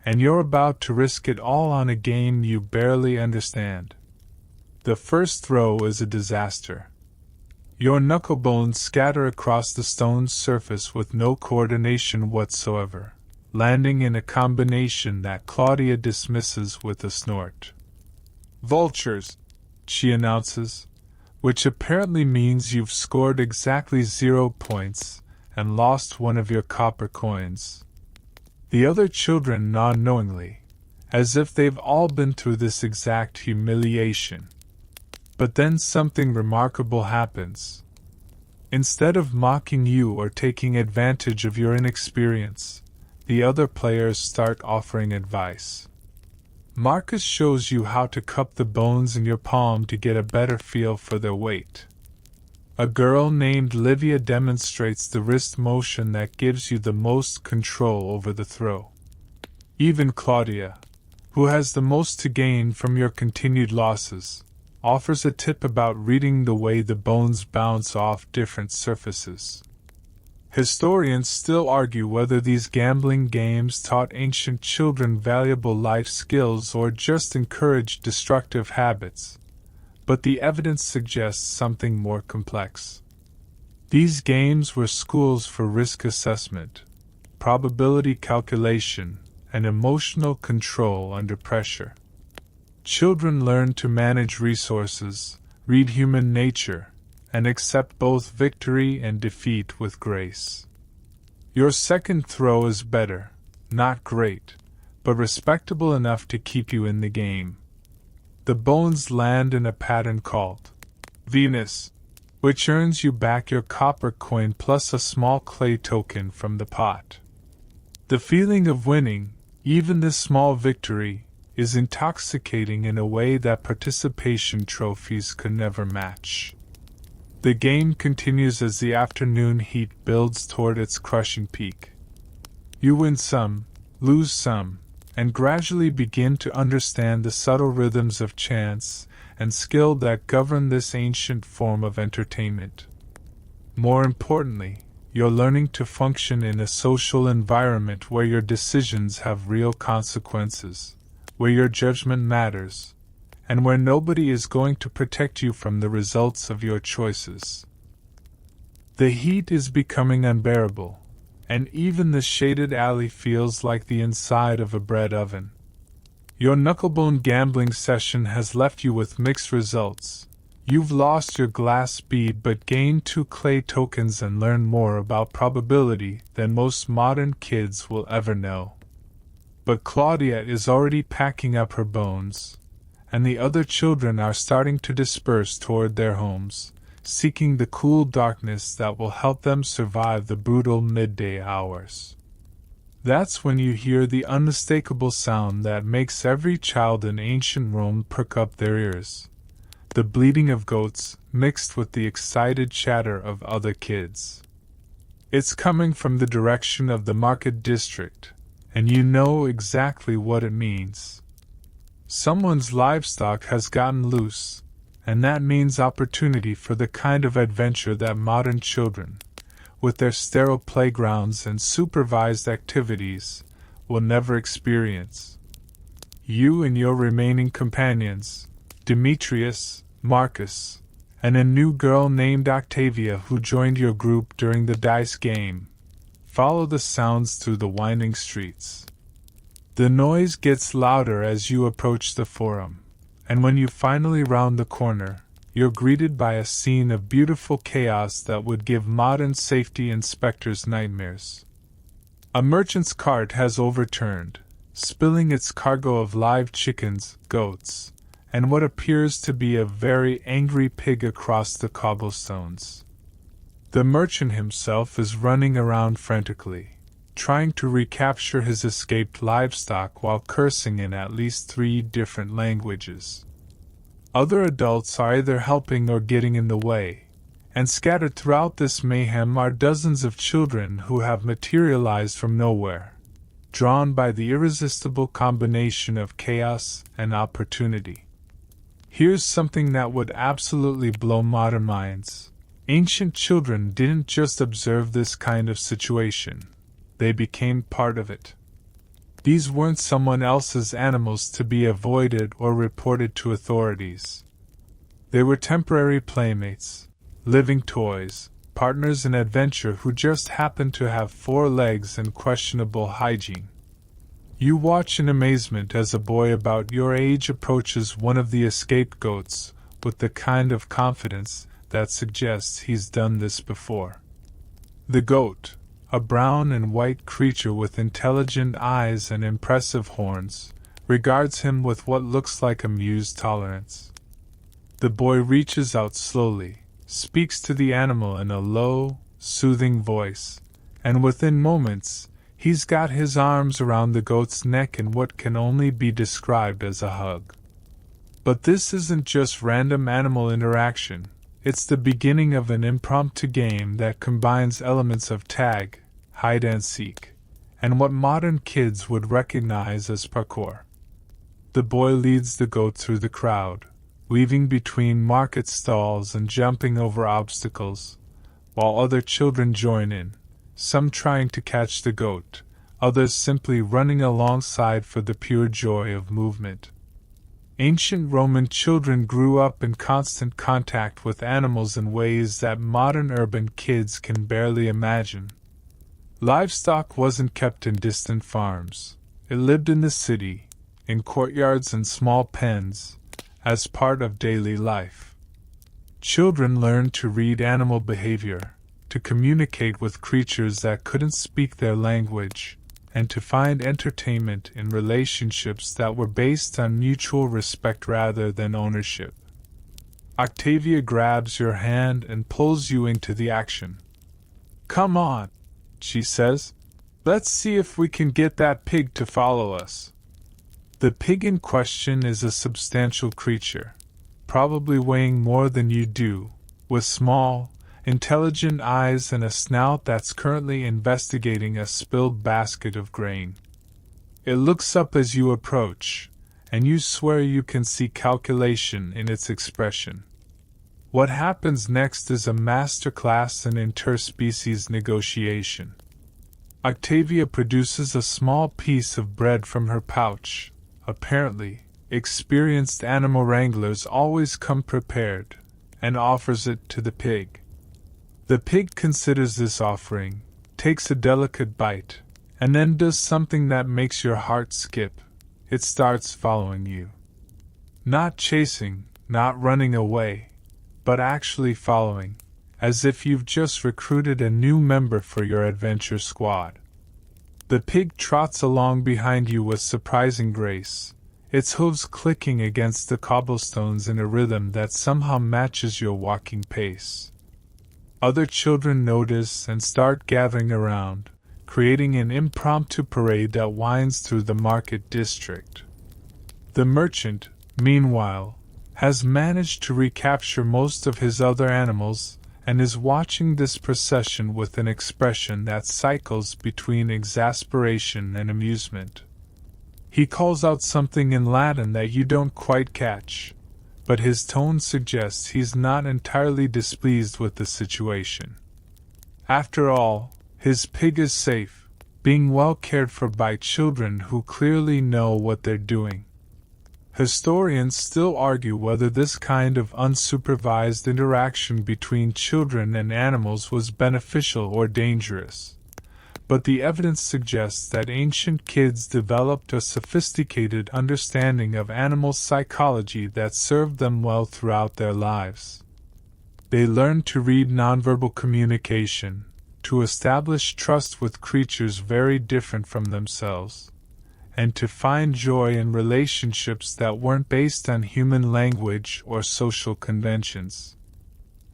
and you're about to risk it all on a game you barely understand. The first throw is a disaster. Your knucklebones scatter across the stone's surface with no coordination whatsoever, landing in a combination that Claudia dismisses with a snort. "Vultures," she announces, which apparently means you've scored exactly 0 points and lost one of your copper coins. The other children nod knowingly, as if they've all been through this exact humiliation. But then something remarkable happens. Instead of mocking you or taking advantage of your inexperience, the other players start offering advice. Marcus shows you how to cup the bones in your palm to get a better feel for their weight. A girl named Livia demonstrates the wrist motion that gives you the most control over the throw. Even Claudia, who has the most to gain from your continued losses, offers a tip about reading the way the bones bounce off different surfaces. Historians still argue whether these gambling games taught ancient children valuable life skills or just encouraged destructive habits, but the evidence suggests something more complex. These games were schools for risk assessment, probability calculation, and emotional control under pressure. Children learned to manage resources, read human nature, and accept both victory and defeat with grace. Your second throw is better, not great, but respectable enough to keep you in the game. The bones land in a pattern called Venus, which earns you back your copper coin plus a small clay token from the pot. The feeling of winning, even this small victory, is intoxicating in a way that participation trophies could never match. The game continues as the afternoon heat builds toward its crushing peak. You win some, lose some, and gradually begin to understand the subtle rhythms of chance and skill that govern this ancient form of entertainment. More importantly, you're learning to function in a social environment where your decisions have real consequences, where your judgment matters, and where nobody is going to protect you from the results of your choices. The heat is becoming unbearable, and even the shaded alley feels like the inside of a bread oven. Your knucklebone gambling session has left you with mixed results. You've lost your glass bead but gained 2 clay tokens and learned more about probability than most modern kids will ever know. But Claudia is already packing up her bones, and the other children are starting to disperse toward their homes, seeking the cool darkness that will help them survive the brutal midday hours. That's when you hear the unmistakable sound that makes every child in ancient Rome perk up their ears. The bleating of goats mixed with the excited chatter of other kids. It's coming from the direction of the market district, and you know exactly what it means. Someone's livestock has gotten loose, and that means opportunity for the kind of adventure that modern children, with their sterile playgrounds and supervised activities, will never experience. You and your remaining companions, Demetrius, Marcus, and a new girl named Octavia who joined your group during the dice game, follow the sounds through the winding streets. The noise gets louder as you approach the forum, and when you finally round the corner, you're greeted by a scene of beautiful chaos that would give modern safety inspectors nightmares. A merchant's cart has overturned, spilling its cargo of live chickens, goats, and what appears to be a very angry pig across the cobblestones. The merchant himself is running around frantically, trying to recapture his escaped livestock while cursing in at least 3 different languages. Other adults are either helping or getting in the way, and scattered throughout this mayhem are dozens of children who have materialized from nowhere, drawn by the irresistible combination of chaos and opportunity. Here's something that would absolutely blow modern minds. Ancient children didn't just observe this kind of situation. They became part of it. These weren't someone else's animals to be avoided or reported to authorities. They were temporary playmates, living toys, partners in adventure who just happened to have 4 legs and questionable hygiene. You watch in amazement as a boy about your age approaches one of the escaped goats with the kind of confidence that suggests he's done this before. The goat, a brown and white creature with intelligent eyes and impressive horns, regards him with what looks like amused tolerance. The boy reaches out slowly, speaks to the animal in a low, soothing voice, and within moments, he's got his arms around the goat's neck in what can only be described as a hug. But this isn't just random animal interaction. It's the beginning of an impromptu game that combines elements of tag, hide and seek, and what modern kids would recognize as parkour. The boy leads the goat through the crowd, weaving between market stalls and jumping over obstacles, while other children join in, some trying to catch the goat, others simply running alongside for the pure joy of movement. Ancient Roman children grew up in constant contact with animals in ways that modern urban kids can barely imagine. Livestock wasn't kept in distant farms. It lived in the city, in courtyards and small pens, as part of daily life. Children learned to read animal behavior, to communicate with creatures that couldn't speak their language, and to find entertainment in relationships that were based on mutual respect rather than ownership. Octavia grabs your hand and pulls you into the action. "Come on," she says. "Let's see if we can get that pig to follow us." The pig in question is a substantial creature, probably weighing more than you do, with small, intelligent eyes and a snout that's currently investigating a spilled basket of grain. It looks up as you approach, and you swear you can see calculation in its expression. What happens next is a masterclass in interspecies negotiation. Octavia produces a small piece of bread from her pouch. Apparently, experienced animal wranglers always come prepared, and offers it to the pig. The pig considers this offering, takes a delicate bite, and then does something that makes your heart skip. It starts following you. Not chasing, not running away, but actually following, as if you've just recruited a new member for your adventure squad. The pig trots along behind you with surprising grace, its hooves clicking against the cobblestones in a rhythm that somehow matches your walking pace. Other children notice and start gathering around, creating an impromptu parade that winds through the market district. The merchant, meanwhile, has managed to recapture most of his other animals and is watching this procession with an expression that cycles between exasperation and amusement. He calls out something in Latin that you don't quite catch, but his tone suggests he's not entirely displeased with the situation. After all, his pig is safe, being well cared for by children who clearly know what they're doing. Historians still argue whether this kind of unsupervised interaction between children and animals was beneficial or dangerous. But the evidence suggests that ancient kids developed a sophisticated understanding of animal psychology that served them well throughout their lives. They learned to read nonverbal communication, to establish trust with creatures very different from themselves, and to find joy in relationships that weren't based on human language or social conventions.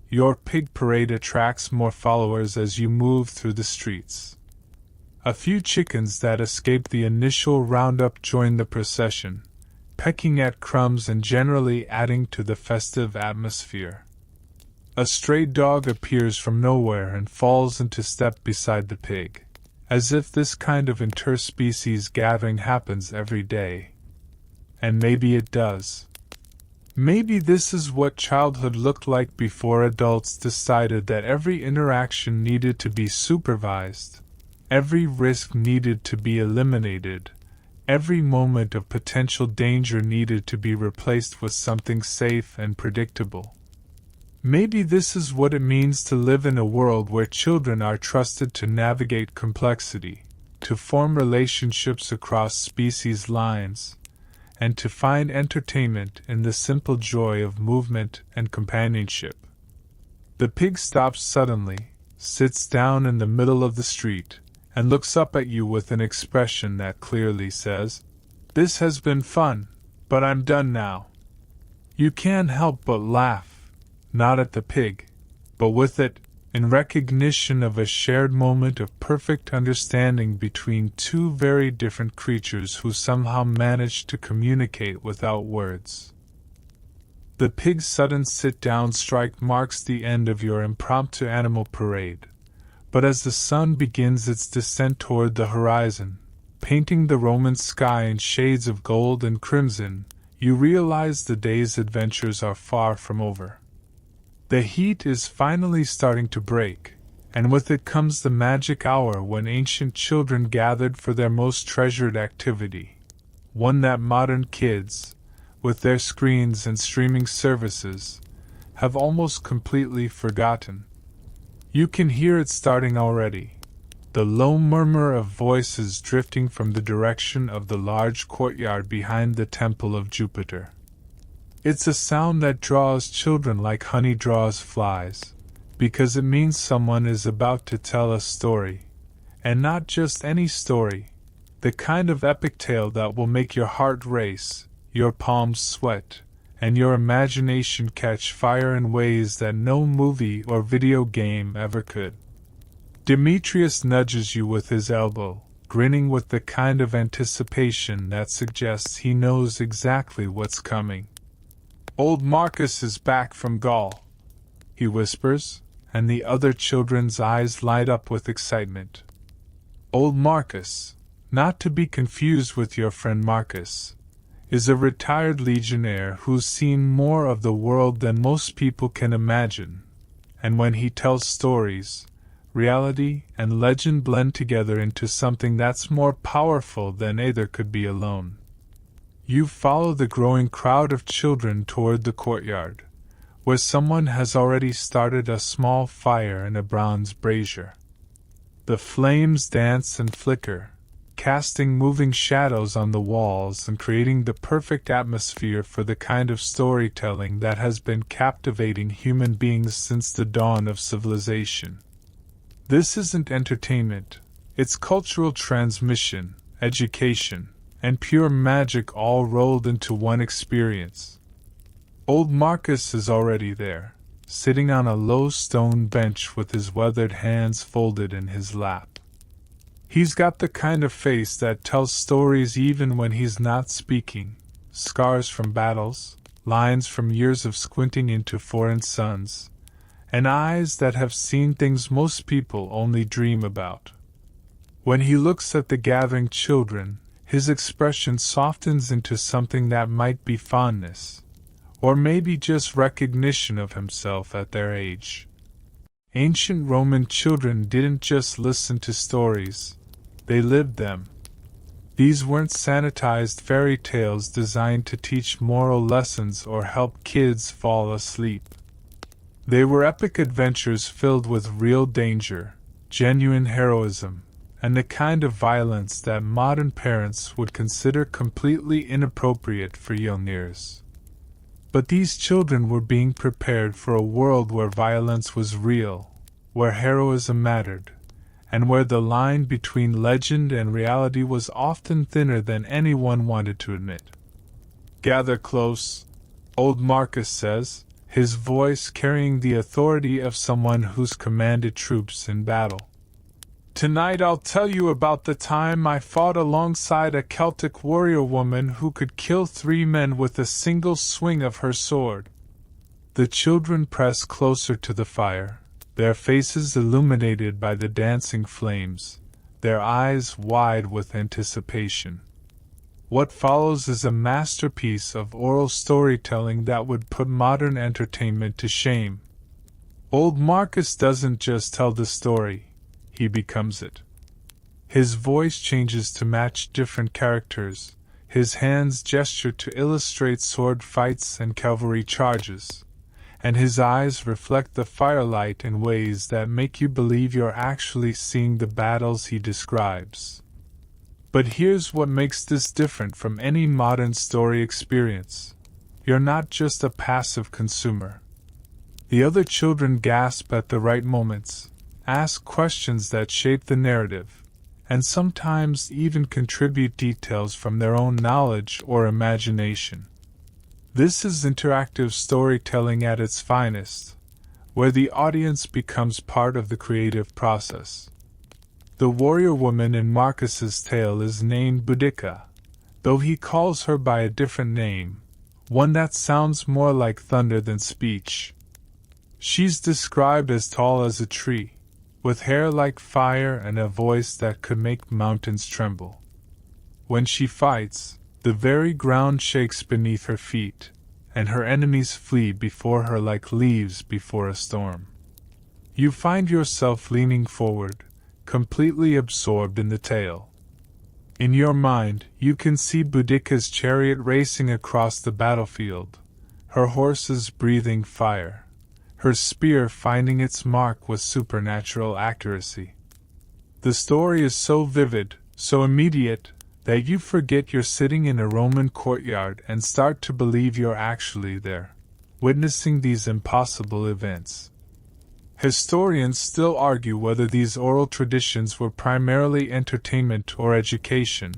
Your pig parade attracts more followers as you move through the streets. A few chickens that escaped the initial roundup join the procession, pecking at crumbs and generally adding to the festive atmosphere. A stray dog appears from nowhere and falls into step beside the pig, as if this kind of interspecies gathering happens every day. And maybe it does. Maybe this is what childhood looked like before adults decided that every interaction needed to be supervised. Every risk needed to be eliminated. Every moment of potential danger needed to be replaced with something safe and predictable. Maybe this is what it means to live in a world where children are trusted to navigate complexity, to form relationships across species lines, and to find entertainment in the simple joy of movement and companionship. The pig stops suddenly, sits down in the middle of the street, and looks up at you with an expression that clearly says, "This has been fun, but I'm done now." You can't help but laugh, not at the pig, but with it, in recognition of a shared moment of perfect understanding between two very different creatures who somehow managed to communicate without words. The pig's sudden sit-down strike marks the end of your impromptu animal parade. But as the sun begins its descent toward the horizon, painting the Roman sky in shades of gold and crimson, you realize the day's adventures are far from over. The heat is finally starting to break, and with it comes the magic hour when ancient children gathered for their most treasured activity, one that modern kids, with their screens and streaming services, have almost completely forgotten. You can hear it starting already, the low murmur of voices drifting from the direction of the large courtyard behind the Temple of Jupiter. It's a sound that draws children like honey draws flies, because it means someone is about to tell a story, and not just any story, the kind of epic tale that will make your heart race, your palms sweat, and your imagination catch fire in ways that no movie or video game ever could. Demetrius nudges you with his elbow, grinning with the kind of anticipation that suggests he knows exactly what's coming. "Old Marcus is back from Gaul," he whispers, and the other children's eyes light up with excitement. Old Marcus, not to be confused with your friend Marcus, is a retired legionnaire who's seen more of the world than most people can imagine, and when he tells stories, reality and legend blend together into something that's more powerful than either could be alone. You follow the growing crowd of children toward the courtyard, where someone has already started a small fire in a bronze brazier. The flames dance and flicker, casting moving shadows on the walls and creating the perfect atmosphere for the kind of storytelling that has been captivating human beings since the dawn of civilization. This isn't entertainment, it's cultural transmission, education, and pure magic all rolled into one experience. Old Marcus is already there, sitting on a low stone bench with his weathered hands folded in his lap. He's got the kind of face that tells stories even when he's not speaking, scars from battles, lines from years of squinting into foreign suns, and eyes that have seen things most people only dream about. When he looks at the gathering children, his expression softens into something that might be fondness, or maybe just recognition of himself at their age. Ancient Roman children didn't just listen to stories, they lived them. These weren't sanitized fairy tales designed to teach moral lessons or help kids fall asleep. They were epic adventures filled with real danger, genuine heroism, and the kind of violence that modern parents would consider completely inappropriate for young ears. But these children were being prepared for a world where violence was real, where heroism mattered, and where the line between legend and reality was often thinner than anyone wanted to admit. "Gather close," old Marcus says, his voice carrying the authority of someone who's commanded troops in battle. "Tonight I'll tell you about the time I fought alongside a Celtic warrior woman who could kill 3 men with a single swing of her sword." The children press closer to the fire, their faces illuminated by the dancing flames, their eyes wide with anticipation. What follows is a masterpiece of oral storytelling that would put modern entertainment to shame. Old Marcus doesn't just tell the story, he becomes it. His voice changes to match different characters, his hands gesture to illustrate sword fights and cavalry charges, and his eyes reflect the firelight in ways that make you believe you're actually seeing the battles he describes. But here's what makes this different from any modern story experience. You're not just a passive consumer. The other children gasp at the right moments, ask questions that shape the narrative, and sometimes even contribute details from their own knowledge or imagination. This is interactive storytelling at its finest, where the audience becomes part of the creative process. The warrior woman in Marcus's tale is named Boudica, though he calls her by a different name, one that sounds more like thunder than speech. She's described as tall as a tree, with hair like fire and a voice that could make mountains tremble. When she fights, the very ground shakes beneath her feet, and her enemies flee before her like leaves before a storm. You find yourself leaning forward, completely absorbed in the tale. In your mind, you can see Boudica's chariot racing across the battlefield, her horses breathing fire, her spear finding its mark with supernatural accuracy. The story is so vivid, so immediate, that you forget you're sitting in a Roman courtyard and start to believe you're actually there, witnessing these impossible events. Historians still argue whether these oral traditions were primarily entertainment or education,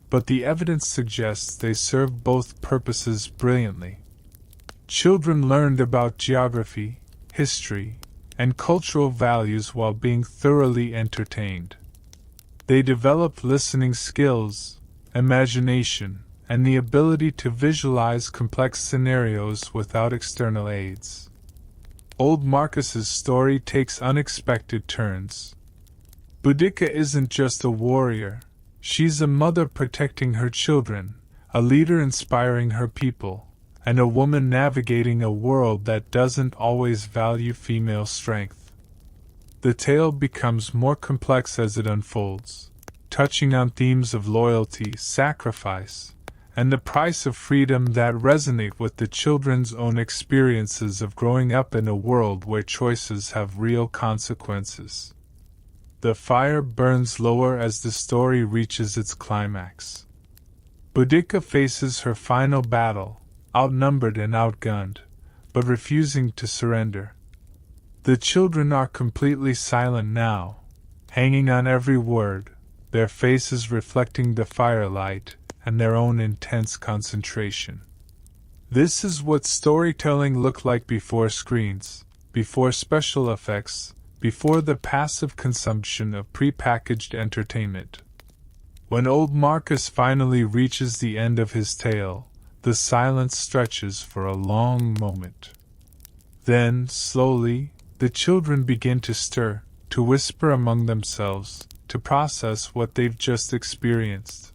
but the evidence suggests they served both purposes brilliantly. Children learned about geography, history, and cultural values while being thoroughly entertained. They developed listening skills, imagination, and the ability to visualize complex scenarios without external aids. Old Marcus's story takes unexpected turns. Boudica isn't just a warrior, she's a mother protecting her children, a leader inspiring her people, and a woman navigating a world that doesn't always value female strength. The tale becomes more complex as it unfolds, touching on themes of loyalty, sacrifice, and the price of freedom that resonate with the children's own experiences of growing up in a world where choices have real consequences. The fire burns lower as the story reaches its climax. Boudica faces her final battle, outnumbered and outgunned, but refusing to surrender. The children are completely silent now, hanging on every word, their faces reflecting the firelight and their own intense concentration. This is what storytelling looked like before screens, before special effects, before the passive consumption of prepackaged entertainment. When old Marcus finally reaches the end of his tale, the silence stretches for a long moment. Then, slowly, The children begin to stir, to whisper among themselves, to process what they've just experienced.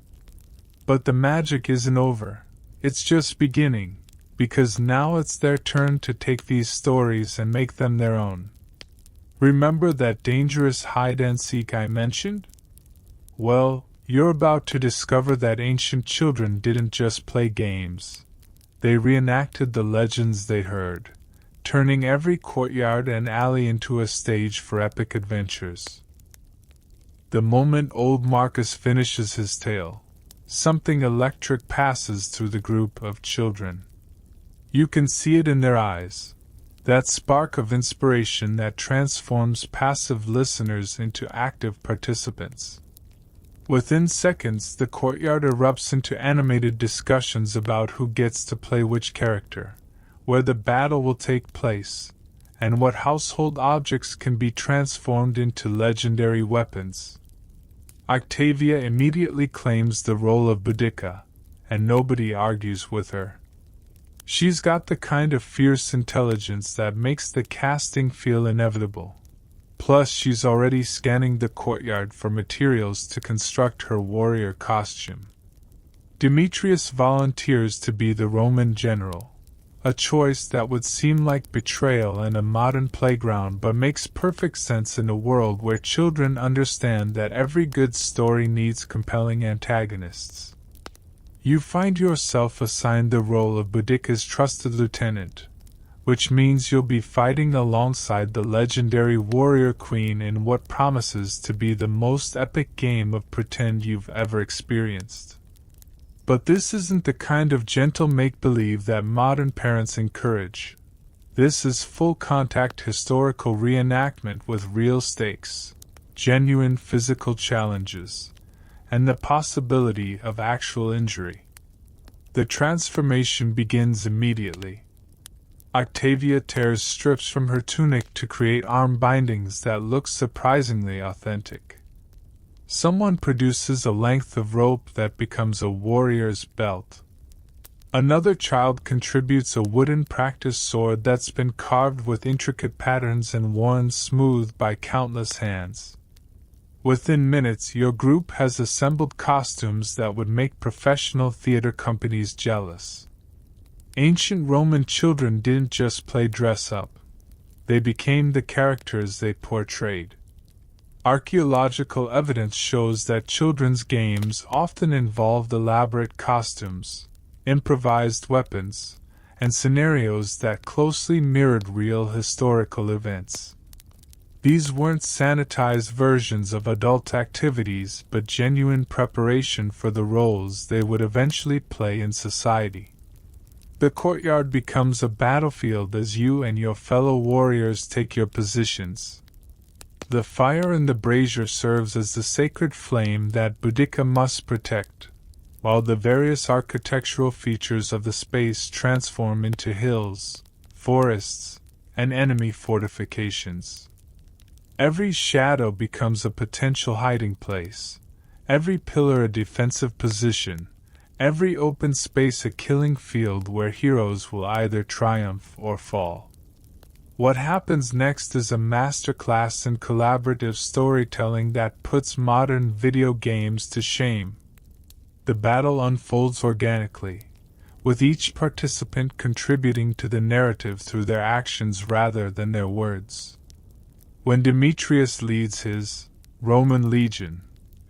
But the magic isn't over. It's just beginning, because now it's their turn to take these stories and make them their own. Remember that dangerous hide-and-seek I mentioned? Well, you're about to discover that ancient children didn't just play games. They reenacted the legends they heard, turning every courtyard and alley into a stage for epic adventures. The moment old Marcus finishes his tale, something electric passes through the group of children. You can see it in their eyes, that spark of inspiration that transforms passive listeners into active participants. Within seconds, the courtyard erupts into animated discussions about who gets to play which character, where the battle will take place, and what household objects can be transformed into legendary weapons. Octavia immediately claims the role of Boudica, and nobody argues with her. She's got the kind of fierce intelligence that makes the casting feel inevitable. Plus, she's already scanning the courtyard for materials to construct her warrior costume. Demetrius volunteers to be the Roman general, a choice that would seem like betrayal in a modern playground but makes perfect sense in a world where children understand that every good story needs compelling antagonists. You find yourself assigned the role of Boudica's trusted lieutenant, which means you'll be fighting alongside the legendary warrior queen in what promises to be the most epic game of pretend you've ever experienced. But this isn't the kind of gentle make-believe that modern parents encourage. This is full-contact historical reenactment with real stakes, genuine physical challenges, and the possibility of actual injury. The transformation begins immediately. Octavia tears strips from her tunic to create arm bindings that look surprisingly authentic. Someone produces a length of rope that becomes a warrior's belt. Another child contributes a wooden practice sword that's been carved with intricate patterns and worn smooth by countless hands. Within minutes, your group has assembled costumes that would make professional theater companies jealous. Ancient Roman children didn't just play dress-up. They became the characters they portrayed. Archaeological evidence shows that children's games often involved elaborate costumes, improvised weapons, and scenarios that closely mirrored real historical events. These weren't sanitized versions of adult activities but genuine preparation for the roles they would eventually play in society. The courtyard becomes a battlefield as you and your fellow warriors take your positions. The fire in the brazier serves as the sacred flame that Boudica must protect, while the various architectural features of the space transform into hills, forests, and enemy fortifications. Every shadow becomes a potential hiding place, every pillar a defensive position, every open space a killing field where heroes will either triumph or fall. What happens next is a masterclass in collaborative storytelling that puts modern video games to shame. The battle unfolds organically, with each participant contributing to the narrative through their actions rather than their words. When Demetrius leads his Roman legion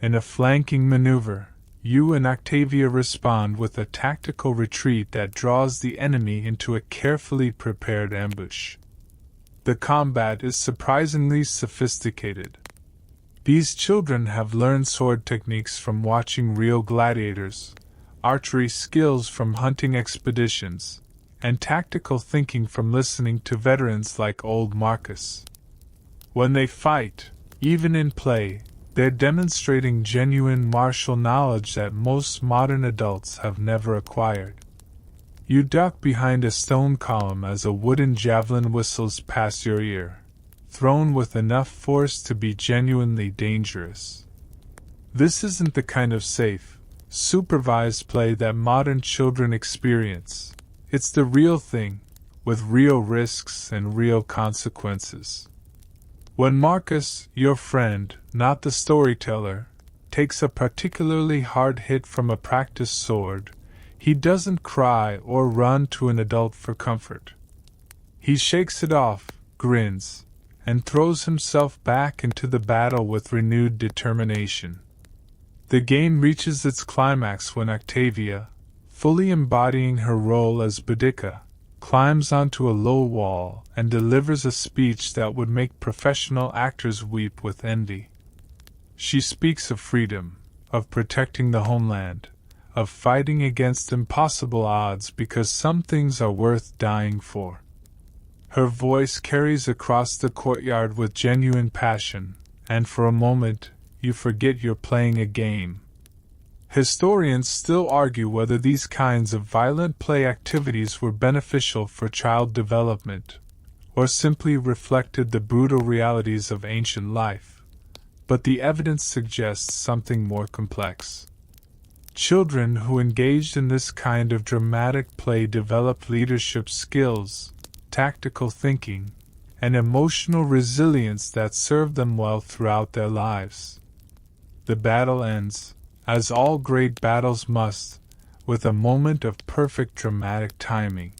in a flanking maneuver, you and Octavia respond with a tactical retreat that draws the enemy into a carefully prepared ambush. The combat is surprisingly sophisticated. These children have learned sword techniques from watching real gladiators, archery skills from hunting expeditions, and tactical thinking from listening to veterans like old Marcus. When they fight, even in play, they're demonstrating genuine martial knowledge that most modern adults have never acquired. You duck behind a stone column as a wooden javelin whistles past your ear, thrown with enough force to be genuinely dangerous. This isn't the kind of safe, supervised play that modern children experience. It's the real thing, with real risks and real consequences. When Marcus, your friend, not the storyteller, takes a particularly hard hit from a practiced sword, he doesn't cry or run to an adult for comfort. He shakes it off, grins, and throws himself back into the battle with renewed determination. The game reaches its climax when Octavia, fully embodying her role as Boudica, climbs onto a low wall and delivers a speech that would make professional actors weep with envy. She speaks of freedom, of protecting the homeland, of fighting against impossible odds because some things are worth dying for. Her voice carries across the courtyard with genuine passion, and for a moment, you forget you're playing a game. Historians still argue whether these kinds of violent play activities were beneficial for child development, or simply reflected the brutal realities of ancient life, but the evidence suggests something more complex. Children who engaged in this kind of dramatic play developed leadership skills, tactical thinking, and emotional resilience that served them well throughout their lives. The battle ends, as all great battles must, with a moment of perfect dramatic timing.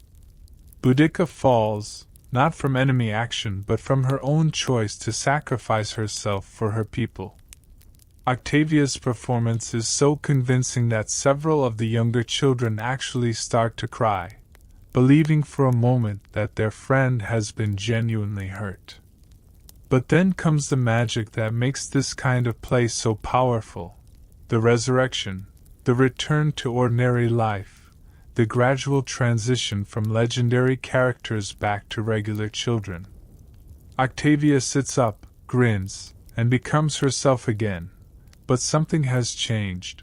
Boudica falls, not from enemy action but from her own choice to sacrifice herself for her people. Octavia's performance is so convincing that several of the younger children actually start to cry, believing for a moment that their friend has been genuinely hurt. But then comes the magic that makes this kind of play so powerful: the resurrection, the return to ordinary life, the gradual transition from legendary characters back to regular children. Octavia sits up, grins, and becomes herself again, but something has changed.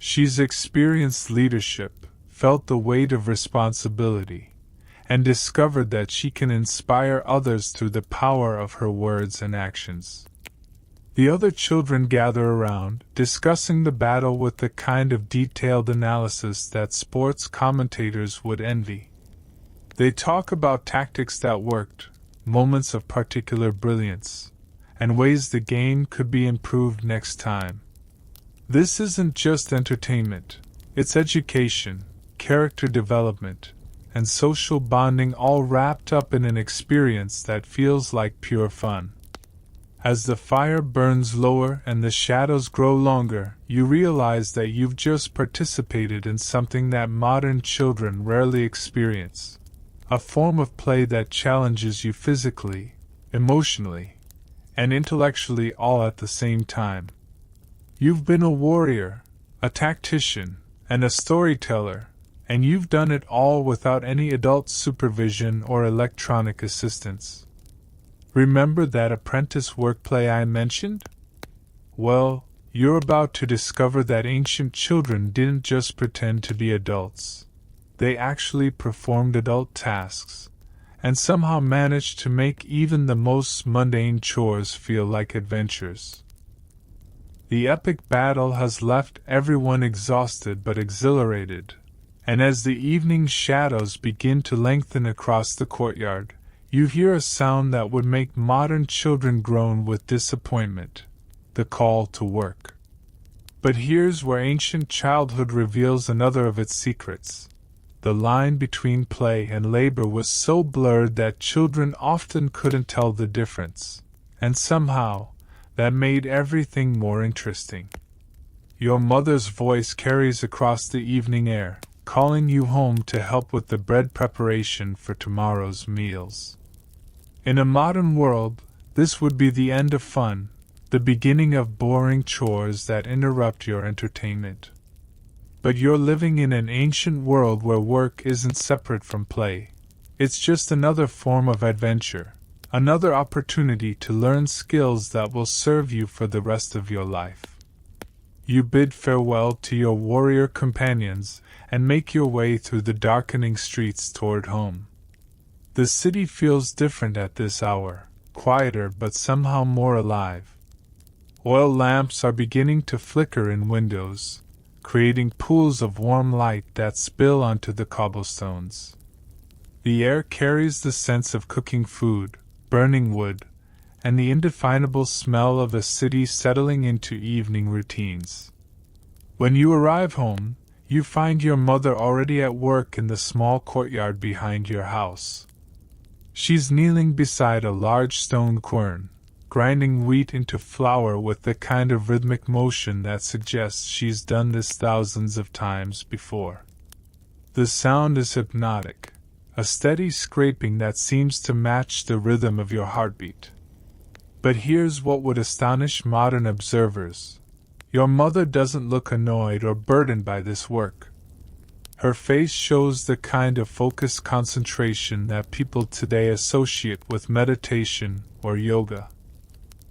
She's experienced leadership, felt the weight of responsibility, and discovered that she can inspire others through the power of her words and actions. The other children gather around, discussing the battle with the kind of detailed analysis that sports commentators would envy. They talk about tactics that worked, moments of particular brilliance, and ways the game could be improved next time. This isn't just entertainment, it's education, character development, and social bonding all wrapped up in an experience that feels like pure fun. As the fire burns lower and the shadows grow longer, you realize that you've just participated in something that modern children rarely experience, a form of play that challenges you physically, emotionally, and intellectually all at the same time. You've been a warrior, a tactician, and a storyteller, and you've done it all without any adult supervision or electronic assistance. Remember that apprentice work play I mentioned? Well, you're about to discover that ancient children didn't just pretend to be adults. They actually performed adult tasks, and somehow managed to make even the most mundane chores feel like adventures. The epic battle has left everyone exhausted but exhilarated, and as the evening shadows begin to lengthen across the courtyard, you hear a sound that would make modern children groan with disappointment: the call to work. But here's where ancient childhood reveals another of its secrets. The line between play and labor was so blurred that children often couldn't tell the difference, and somehow, that made everything more interesting. Your mother's voice carries across the evening air, calling you home to help with the bread preparation for tomorrow's meals. In a modern world, this would be the end of fun, the beginning of boring chores that interrupt your entertainment. But you're living in an ancient world where work isn't separate from play. It's just another form of adventure, another opportunity to learn skills that will serve you for the rest of your life. You bid farewell to your warrior companions and make your way through the darkening streets toward home. The city feels different at this hour, quieter but somehow more alive. Oil lamps are beginning to flicker in windows, creating pools of warm light that spill onto the cobblestones. The air carries the sense of cooking food, burning wood, and the indefinable smell of a city settling into evening routines. When you arrive home, you find your mother already at work in the small courtyard behind your house. She's kneeling beside a large stone quern, grinding wheat into flour with the kind of rhythmic motion that suggests she's done this thousands of times before. The sound is hypnotic, a steady scraping that seems to match the rhythm of your heartbeat. But here's what would astonish modern observers. Your mother doesn't look annoyed or burdened by this work. Her face shows the kind of focused concentration that people today associate with meditation or yoga.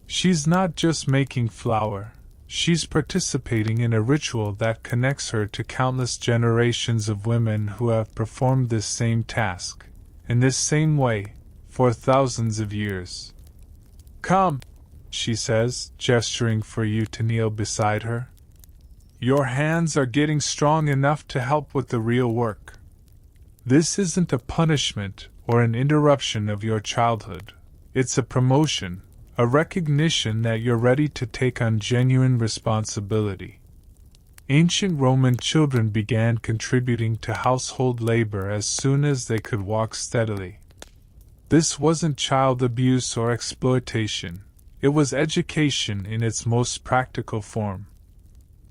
She's not just making flour, she's participating in a ritual that connects her to countless generations of women who have performed this same task, in this same way, for thousands of years. "Come," she says, gesturing for you to kneel beside her. "Your hands are getting strong enough to help with the real work." This isn't a punishment or an interruption of your childhood. It's a promotion, a recognition that you're ready to take on genuine responsibility. Ancient Roman children began contributing to household labor as soon as they could walk steadily. This wasn't child abuse or exploitation. It was education in its most practical form.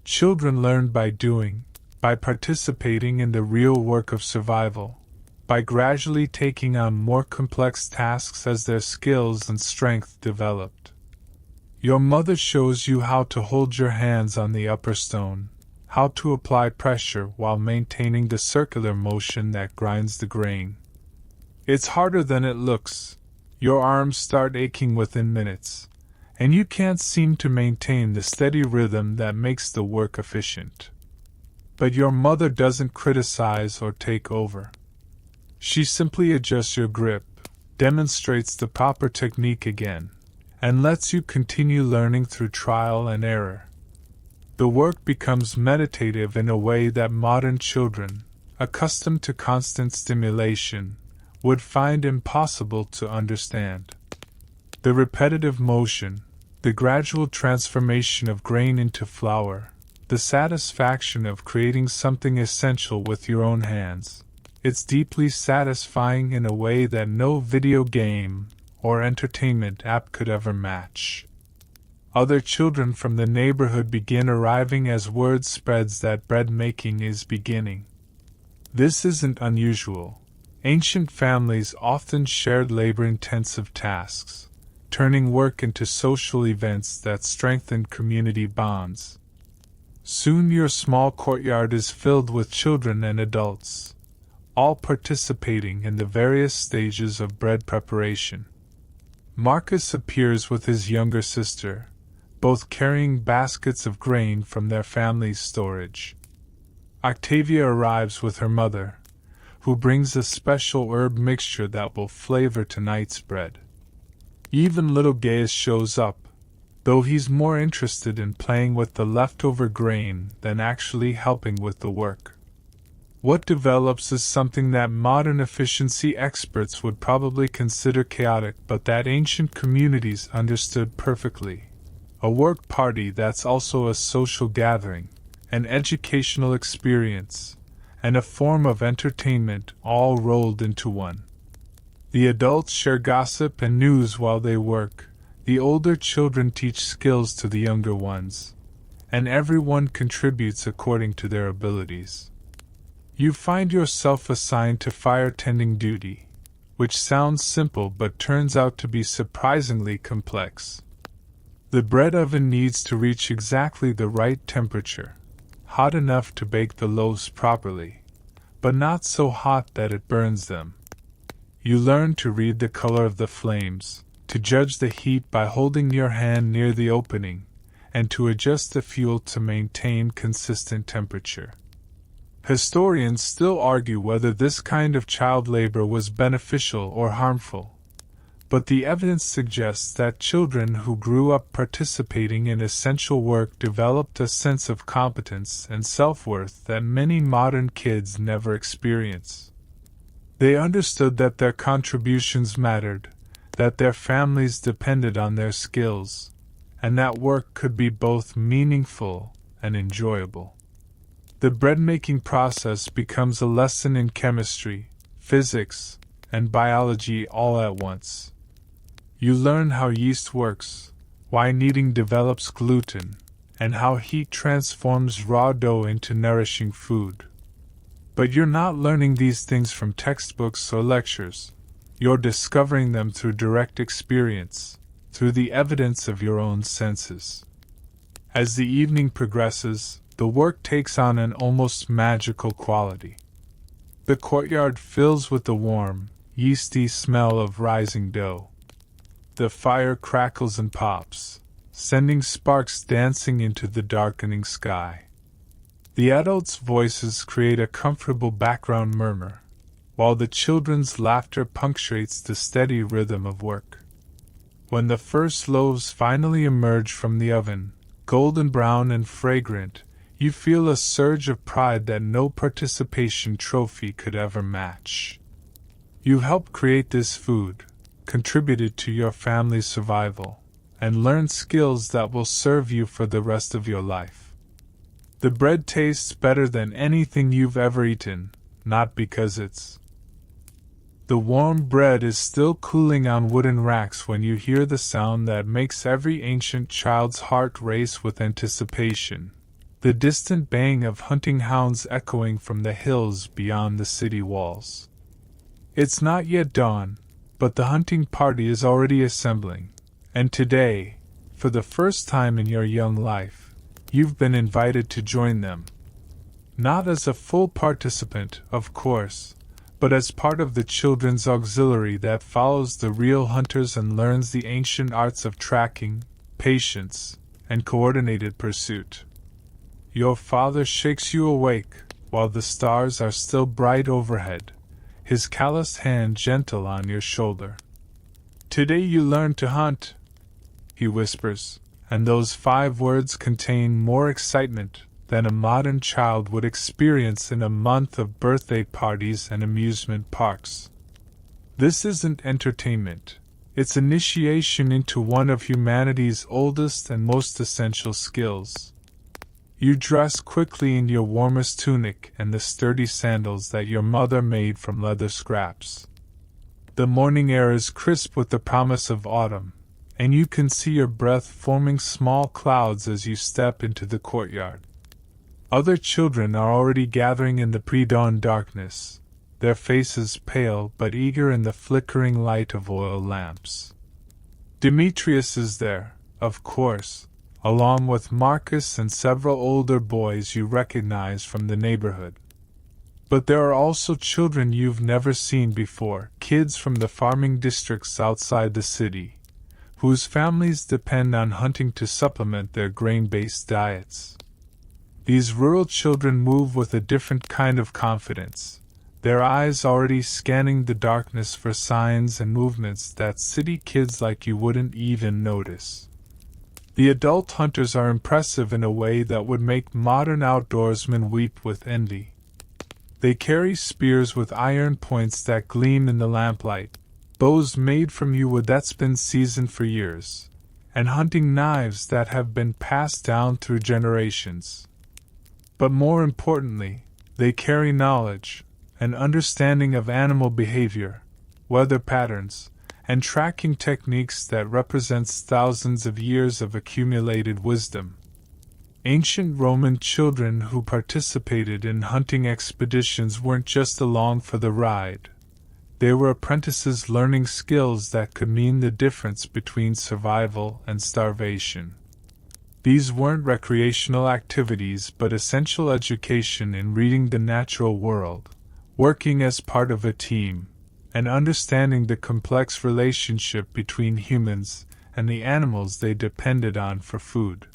Children learned by doing, by participating in the real work of survival, by gradually taking on more complex tasks as their skills and strength developed. Your mother shows you how to hold your hands on the upper stone, how to apply pressure while maintaining the circular motion that grinds the grain. It's harder than it looks. Your arms start aching within minutes, and you can't seem to maintain the steady rhythm that makes the work efficient. But your mother doesn't criticize or take over. She simply adjusts your grip, demonstrates the proper technique again, and lets you continue learning through trial and error. The work becomes meditative in a way that modern children, accustomed to constant stimulation, would find impossible to understand. The repetitive motion, the gradual transformation of grain into flour, the satisfaction of creating something essential with your own hands. It's deeply satisfying in a way that no video game or entertainment app could ever match. Other children from the neighborhood begin arriving as word spreads that bread making is beginning. This isn't unusual. Ancient families often shared labor-intensive tasks, turning work into social events that strengthened community bonds. Soon your small courtyard is filled with children and adults, all participating in the various stages of bread preparation. Marcus appears with his younger sister, both carrying baskets of grain from their family's storage. Octavia arrives with her mother, who brings a special herb mixture that will flavor tonight's bread. Even little Gaius shows up, though he's more interested in playing with the leftover grain than actually helping with the work. What develops is something that modern efficiency experts would probably consider chaotic, but that ancient communities understood perfectly. A work party that's also a social gathering, an educational experience, and a form of entertainment all rolled into one. The adults share gossip and news while they work, the older children teach skills to the younger ones, and everyone contributes according to their abilities. You find yourself assigned to fire tending duty, which sounds simple but turns out to be surprisingly complex. The bread oven needs to reach exactly the right temperature, hot enough to bake the loaves properly, but not so hot that it burns them. You learn to read the color of the flames, to judge the heat by holding your hand near the opening, and to adjust the fuel to maintain consistent temperature. Historians still argue whether this kind of child labor was beneficial or harmful, but the evidence suggests that children who grew up participating in essential work developed a sense of competence and self-worth that many modern kids never experience. They understood that their contributions mattered, that their families depended on their skills, and that work could be both meaningful and enjoyable. The bread-making process becomes a lesson in chemistry, physics, and biology all at once. You learn how yeast works, why kneading develops gluten, and how heat transforms raw dough into nourishing food. But you're not learning these things from textbooks or lectures. You're discovering them through direct experience, through the evidence of your own senses. As the evening progresses, the work takes on an almost magical quality. The courtyard fills with the warm, yeasty smell of rising dough. The fire crackles and pops, sending sparks dancing into the darkening sky. The adults' voices create a comfortable background murmur, while the children's laughter punctuates the steady rhythm of work. When the first loaves finally emerge from the oven, golden brown and fragrant, you feel a surge of pride that no participation trophy could ever match. You helped create this food, contributed to your family's survival, and learned skills that will serve you for the rest of your life. The bread tastes better than anything you've ever eaten, not because it's. The warm bread is still cooling on wooden racks when you hear the sound that makes every ancient child's heart race with anticipation, the distant baying of hunting hounds echoing from the hills beyond the city walls. It's not yet dawn, but the hunting party is already assembling, and today, for the first time in your young life, you've been invited to join them. Not as a full participant, of course, but as part of the children's auxiliary that follows the real hunters and learns the ancient arts of tracking, patience, and coordinated pursuit. Your father shakes you awake while the stars are still bright overhead, his calloused hand gentle on your shoulder. "Today you learn to hunt," he whispers, and those 5 words contain more excitement than a modern child would experience in a month of birthday parties and amusement parks. This isn't entertainment. It's initiation into one of humanity's oldest and most essential skills. You dress quickly in your warmest tunic and the sturdy sandals that your mother made from leather scraps. The morning air is crisp with the promise of autumn, and you can see your breath forming small clouds as you step into the courtyard. Other children are already gathering in the pre-dawn darkness, their faces pale but eager in the flickering light of oil lamps. Demetrius is there, of course, along with Marcus and several older boys you recognize from the neighborhood. But there are also children you've never seen before, kids from the farming districts outside the city, whose families depend on hunting to supplement their grain-based diets. These rural children move with a different kind of confidence, their eyes already scanning the darkness for signs and movements that city kids like you wouldn't even notice. The adult hunters are impressive in a way that would make modern outdoorsmen weep with envy. They carry spears with iron points that gleam in the lamplight, bows made from wood that's been seasoned for years, and hunting knives that have been passed down through generations. But more importantly, they carry knowledge, an understanding of animal behavior, weather patterns, and tracking techniques that represents thousands of years of accumulated wisdom. Ancient Roman children who participated in hunting expeditions weren't just along for the ride. They were apprentices learning skills that could mean the difference between survival and starvation. These weren't recreational activities but essential education in reading the natural world, working as part of a team, and understanding the complex relationship between humans and the animals they depended on for food.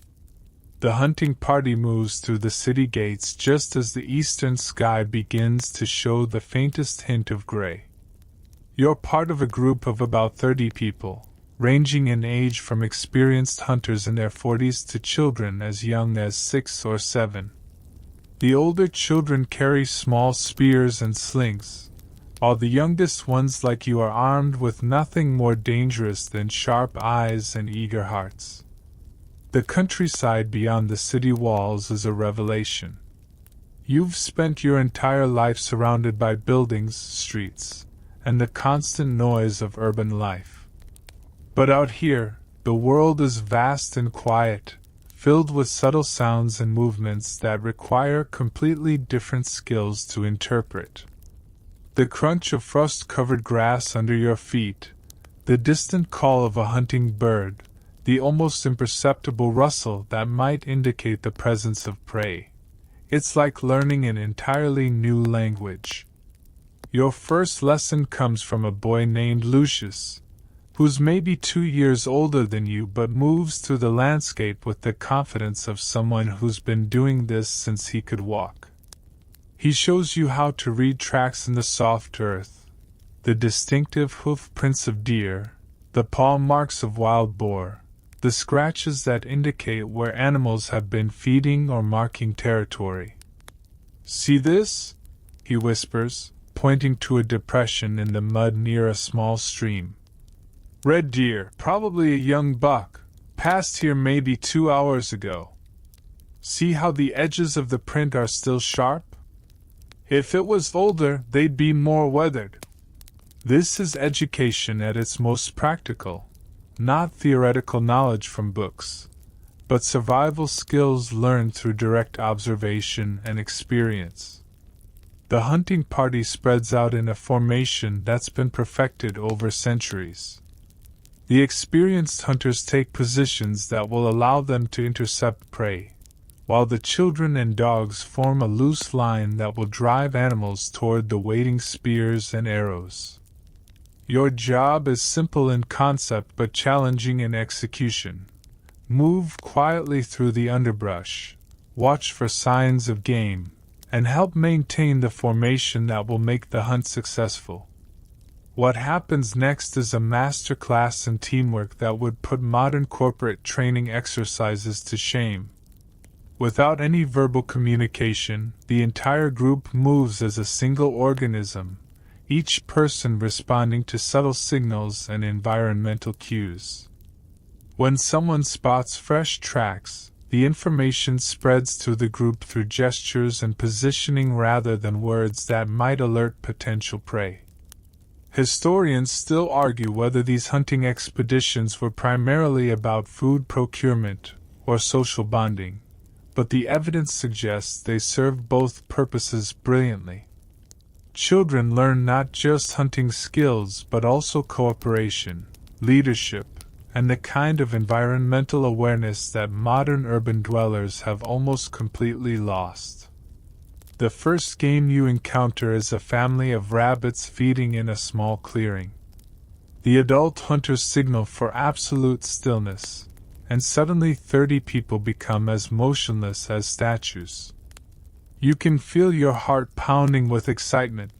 The hunting party moves through the city gates just as the eastern sky begins to show the faintest hint of gray. You're part of a group of about 30 people, ranging in age from experienced hunters in their 40s to children as young as 6 or 7. The older children carry small spears and slings, while the youngest ones like you are armed with nothing more dangerous than sharp eyes and eager hearts. The countryside beyond the city walls is a revelation. You've spent your entire life surrounded by buildings, streets, and the constant noise of urban life. But out here, the world is vast and quiet, filled with subtle sounds and movements that require completely different skills to interpret. The crunch of frost-covered grass under your feet, the distant call of a hunting bird, the almost imperceptible rustle that might indicate the presence of prey. It's like learning an entirely new language. Your first lesson comes from a boy named Lucius, who's maybe 2 years older than you but moves through the landscape with the confidence of someone who's been doing this since he could walk. He shows you how to read tracks in the soft earth, the distinctive hoof prints of deer, the paw marks of wild boar, the scratches that indicate where animals have been feeding or marking territory. "See this?" he whispers, pointing to a depression in the mud near a small stream. "Red deer, probably a young buck, passed here maybe 2 hours ago. See how the edges of the print are still sharp? If it was older, they'd be more weathered." This is education at its most practical. Not theoretical knowledge from books, but survival skills learned through direct observation and experience. The hunting party spreads out in a formation that's been perfected over centuries. The experienced hunters take positions that will allow them to intercept prey, while the children and dogs form a loose line that will drive animals toward the waiting spears and arrows. Your job is simple in concept but challenging in execution. Move quietly through the underbrush, watch for signs of game, and help maintain the formation that will make the hunt successful. What happens next is a master class in teamwork that would put modern corporate training exercises to shame. Without any verbal communication, the entire group moves as a single organism, each person responding to subtle signals and environmental cues. When someone spots fresh tracks, the information spreads to the group through gestures and positioning rather than words that might alert potential prey. Historians still argue whether these hunting expeditions were primarily about food procurement or social bonding, but the evidence suggests they served both purposes brilliantly. Children learn not just hunting skills but also cooperation, leadership, and the kind of environmental awareness that modern urban dwellers have almost completely lost. The first game you encounter is a family of rabbits feeding in a small clearing. The adult hunters signal for absolute stillness, and suddenly 30 people become as motionless as statues. You can feel your heart pounding with excitement,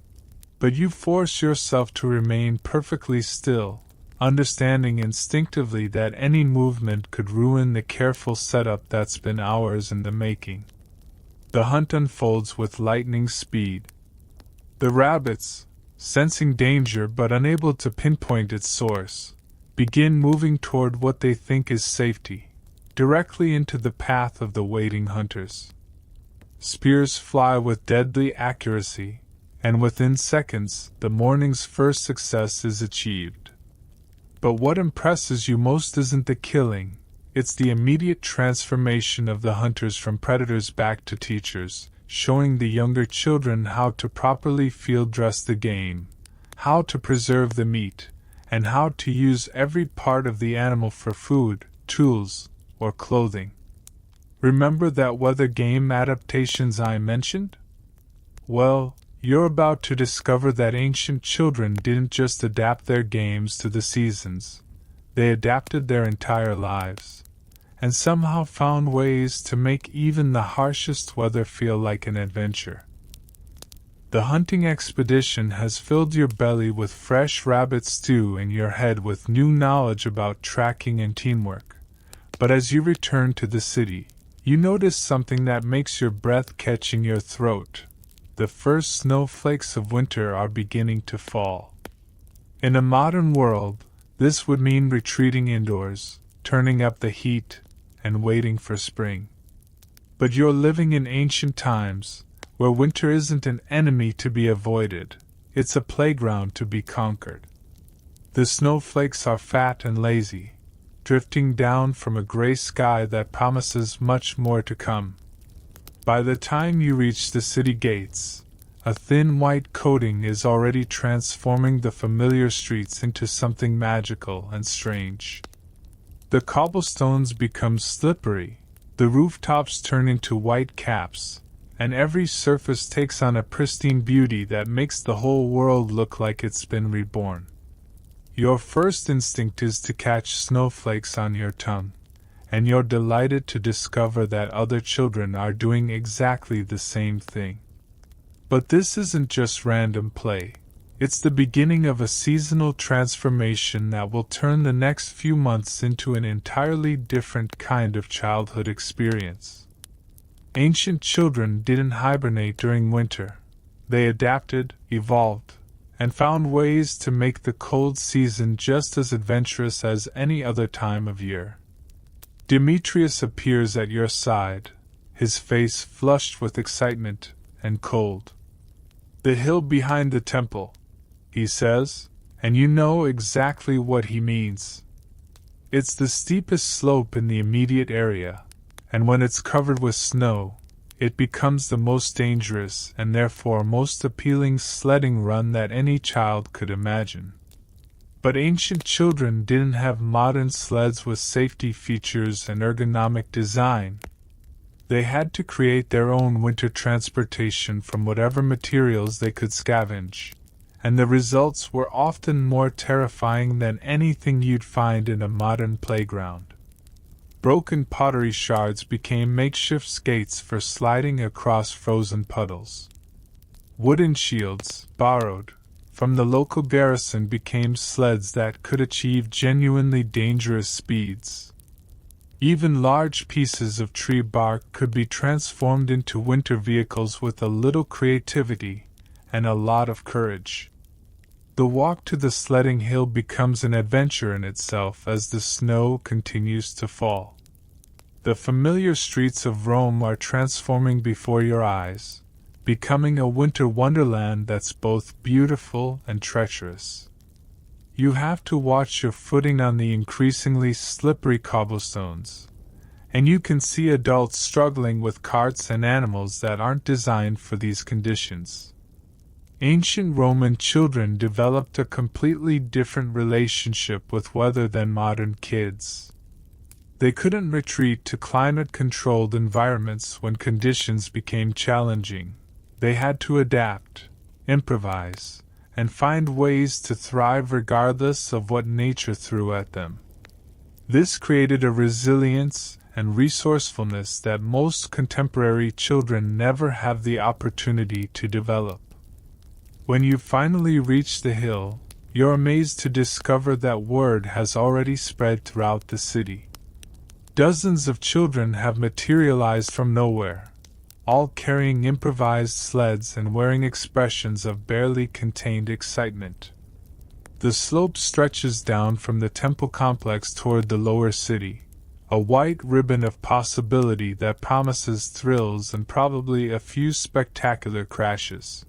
but you force yourself to remain perfectly still, understanding instinctively that any movement could ruin the careful setup that's been hours in the making. The hunt unfolds with lightning speed. The rabbits, sensing danger but unable to pinpoint its source, begin moving toward what they think is safety, directly into the path of the waiting hunters. Spears fly with deadly accuracy, and within seconds, the morning's first success is achieved. But what impresses you most isn't the killing, it's the immediate transformation of the hunters from predators back to teachers, showing the younger children how to properly field dress the game, how to preserve the meat, and how to use every part of the animal for food, tools, or clothing. Remember that weather game adaptations I mentioned? Well, you're about to discover that ancient children didn't just adapt their games to the seasons, they adapted their entire lives, and somehow found ways to make even the harshest weather feel like an adventure. The hunting expedition has filled your belly with fresh rabbit stew and your head with new knowledge about tracking and teamwork. But as you return to the city, you notice something that makes your breath catch in your throat. the first snowflakes of winter are beginning to fall. In a modern world, this would mean retreating indoors, turning up the heat, and waiting for spring. But you're living in ancient times, where winter isn't an enemy to be avoided, it's a playground to be conquered. The snowflakes are fat and lazy, drifting down from a gray sky that promises much more to come. By the time you reach the city gates, a thin white coating is already transforming the familiar streets into something magical and strange. The cobblestones become slippery, the rooftops turn into white caps, and every surface takes on a pristine beauty that makes the whole world look like it's been reborn. Your first instinct is to catch snowflakes on your tongue, and you're delighted to discover that other children are doing exactly the same thing. But this isn't just random play. It's the beginning of a seasonal transformation that will turn the next few months into an entirely different kind of childhood experience. Ancient children didn't hibernate during winter. They adapted, evolved, and found ways to make the cold season just as adventurous as any other time of year. Demetrius appears at your side, his face flushed with excitement and cold. "The hill behind the temple," he says, and you know exactly what he means. It's the steepest slope in the immediate area, and when it's covered with snow, it becomes the most dangerous and therefore most appealing sledding run that any child could imagine. But ancient children didn't have modern sleds with safety features and ergonomic design. They had to create their own winter transportation from whatever materials they could scavenge, and the results were often more terrifying than anything you'd find in a modern playground. Broken pottery shards became makeshift skates for sliding across frozen puddles. Wooden shields, borrowed from the local garrison, became sleds that could achieve genuinely dangerous speeds. Even large pieces of tree bark could be transformed into winter vehicles with a little creativity and a lot of courage. The walk to the sledding hill becomes an adventure in itself as the snow continues to fall. The familiar streets of Rome are transforming before your eyes, becoming a winter wonderland that's both beautiful and treacherous. You have to watch your footing on the increasingly slippery cobblestones, and you can see adults struggling with carts and animals that aren't designed for these conditions. Ancient Roman children developed a completely different relationship with weather than modern kids. They couldn't retreat to climate-controlled environments when conditions became challenging. They had to adapt, improvise, and find ways to thrive regardless of what nature threw at them. This created a resilience and resourcefulness that most contemporary children never have the opportunity to develop. When you finally reach the hill, you're amazed to discover that word has already spread throughout the city. Dozens of children have materialized from nowhere, all carrying improvised sleds and wearing expressions of barely contained excitement. The slope stretches down from the temple complex toward the lower city, a white ribbon of possibility that promises thrills and probably a few spectacular crashes.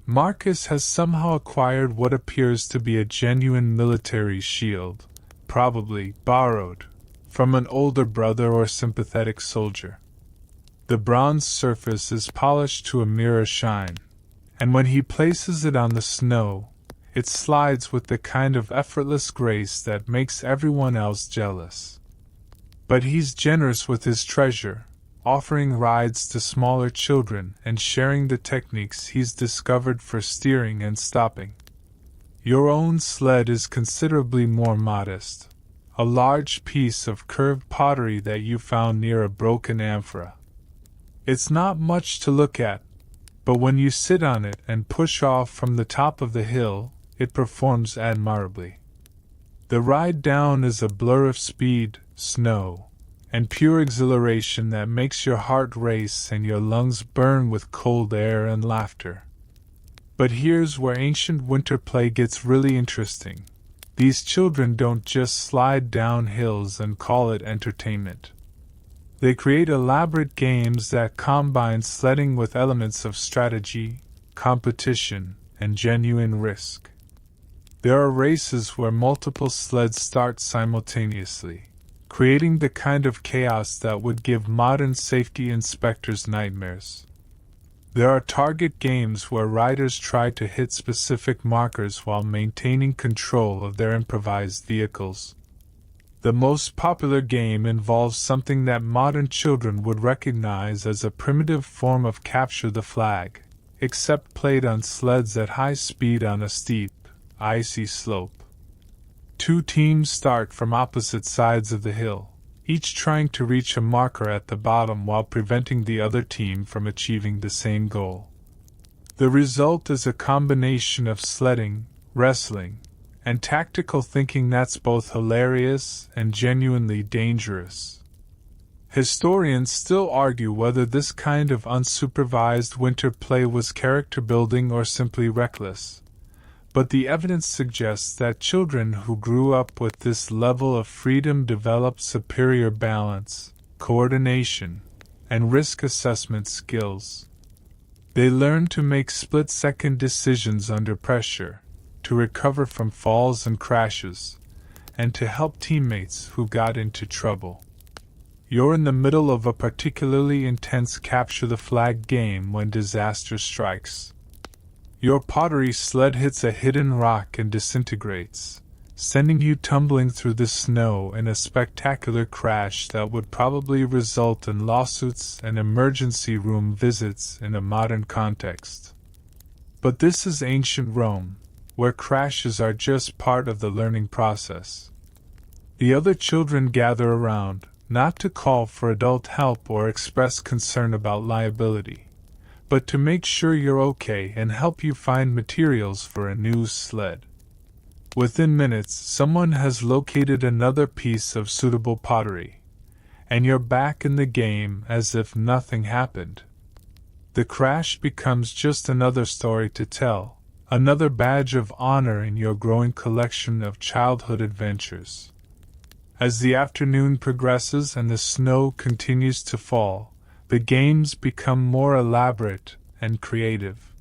Marcus has somehow acquired what appears to be a genuine military shield, probably borrowed from an older brother or sympathetic soldier. The bronze surface is polished to a mirror shine, and when he places it on the snow, it slides with the kind of effortless grace that makes everyone else jealous. But he's generous with his treasure, offering rides to smaller children and sharing the techniques he's discovered for steering and stopping. Your own sled is considerably more modest, a large piece of curved pottery that you found near a broken amphora. It's not much to look at, but when you sit on it and push off from the top of the hill, it performs admirably. The ride down is a blur of speed, snow, and pure exhilaration that makes your heart race and your lungs burn with cold air and laughter. But here's where ancient winter play gets really interesting. These children don't just slide down hills and call it entertainment. They create elaborate games that combine sledding with elements of strategy, competition, and genuine risk. There are races where multiple sleds start simultaneously, creating the kind of chaos that would give modern safety inspectors nightmares. There are target games where riders try to hit specific markers while maintaining control of their improvised vehicles. The most popular game involves something that modern children would recognize as a primitive form of capture the flag, except played on sleds at high speed on a steep, icy slope. Two teams start from opposite sides of the hill, each trying to reach a marker at the bottom while preventing the other team from achieving the same goal. The result is a combination of sledding, wrestling, and tactical thinking that's both hilarious and genuinely dangerous. Historians still argue whether this kind of unsupervised winter play was character building or simply reckless, but the evidence suggests that children who grew up with this level of freedom developed superior balance, coordination, and risk assessment skills. They learn to make split-second decisions under pressure, to recover from falls and crashes, and to help teammates who got into trouble. You're in the middle of a particularly intense capture-the-flag game when disaster strikes. Your pottery sled hits a hidden rock and disintegrates, sending you tumbling through the snow in a spectacular crash that would probably result in lawsuits and emergency room visits in a modern context. But this is ancient Rome, where crashes are just part of the learning process. The other children gather around, not to call for adult help or express concern about liability, but to make sure you're okay and help you find materials for a new sled. Within minutes, someone has located another piece of suitable pottery, and you're back in the game as if nothing happened. The crash becomes just another story to tell, another badge of honor in your growing collection of childhood adventures. As the afternoon progresses and the snow continues to fall, the games become more elaborate and creative.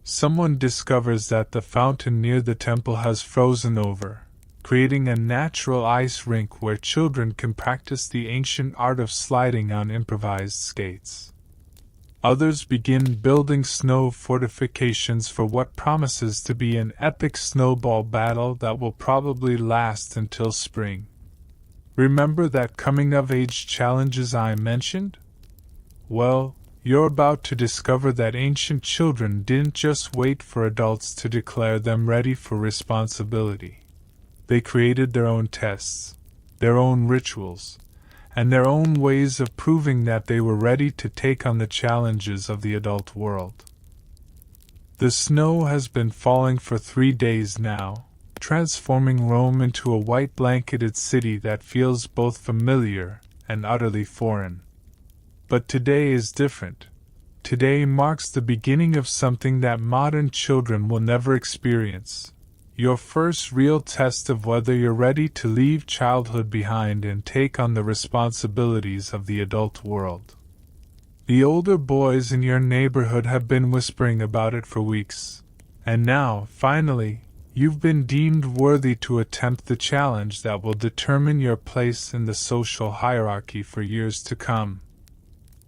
Someone discovers that the fountain near the temple has frozen over, creating a natural ice rink where children can practice the ancient art of sliding on improvised skates. Others begin building snow fortifications for what promises to be an epic snowball battle that will probably last until spring. Remember that coming-of-age challenges I mentioned? Well, you're about to discover that ancient children didn't just wait for adults to declare them ready for responsibility. They created their own tests, their own rituals, and their own ways of proving that they were ready to take on the challenges of the adult world. The snow has been falling for 3 days now, transforming Rome into a white-blanketed city that feels both familiar and utterly foreign. But today is different. Today marks the beginning of something that modern children will never experience. Your first real test of whether you're ready to leave childhood behind and take on the responsibilities of the adult world. The older boys in your neighborhood have been whispering about it for weeks, and now, finally, you've been deemed worthy to attempt the challenge that will determine your place in the social hierarchy for years to come.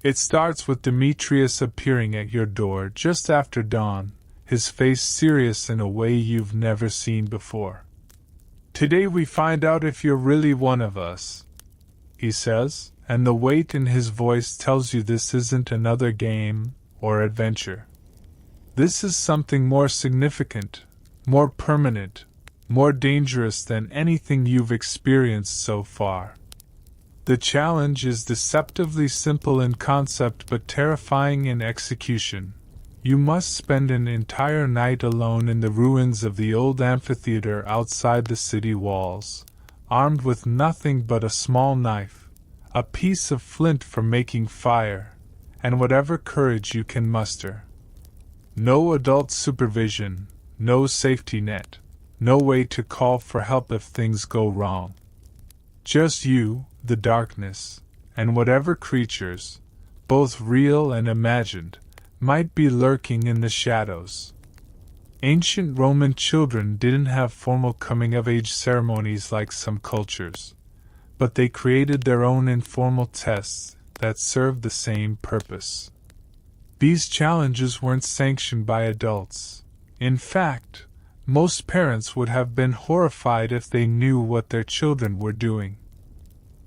It starts with Demetrius appearing at your door just after dawn, his face serious in a way you've never seen before. "Today we find out if you're really one of us," he says, and the weight in his voice tells you this isn't another game or adventure. This is something more significant, more permanent, more dangerous than anything you've experienced so far. The challenge is deceptively simple in concept but terrifying in execution. You must spend an entire night alone in the ruins of the old amphitheater outside the city walls, armed with nothing but a small knife, a piece of flint for making fire, and whatever courage you can muster. No adult supervision, no safety net, no way to call for help if things go wrong. Just you, the darkness, and whatever creatures, both real and imagined, might be lurking in the shadows. Ancient Roman children didn't have formal coming-of-age ceremonies like some cultures, but they created their own informal tests that served the same purpose. These challenges weren't sanctioned by adults. In fact, most parents would have been horrified if they knew what their children were doing.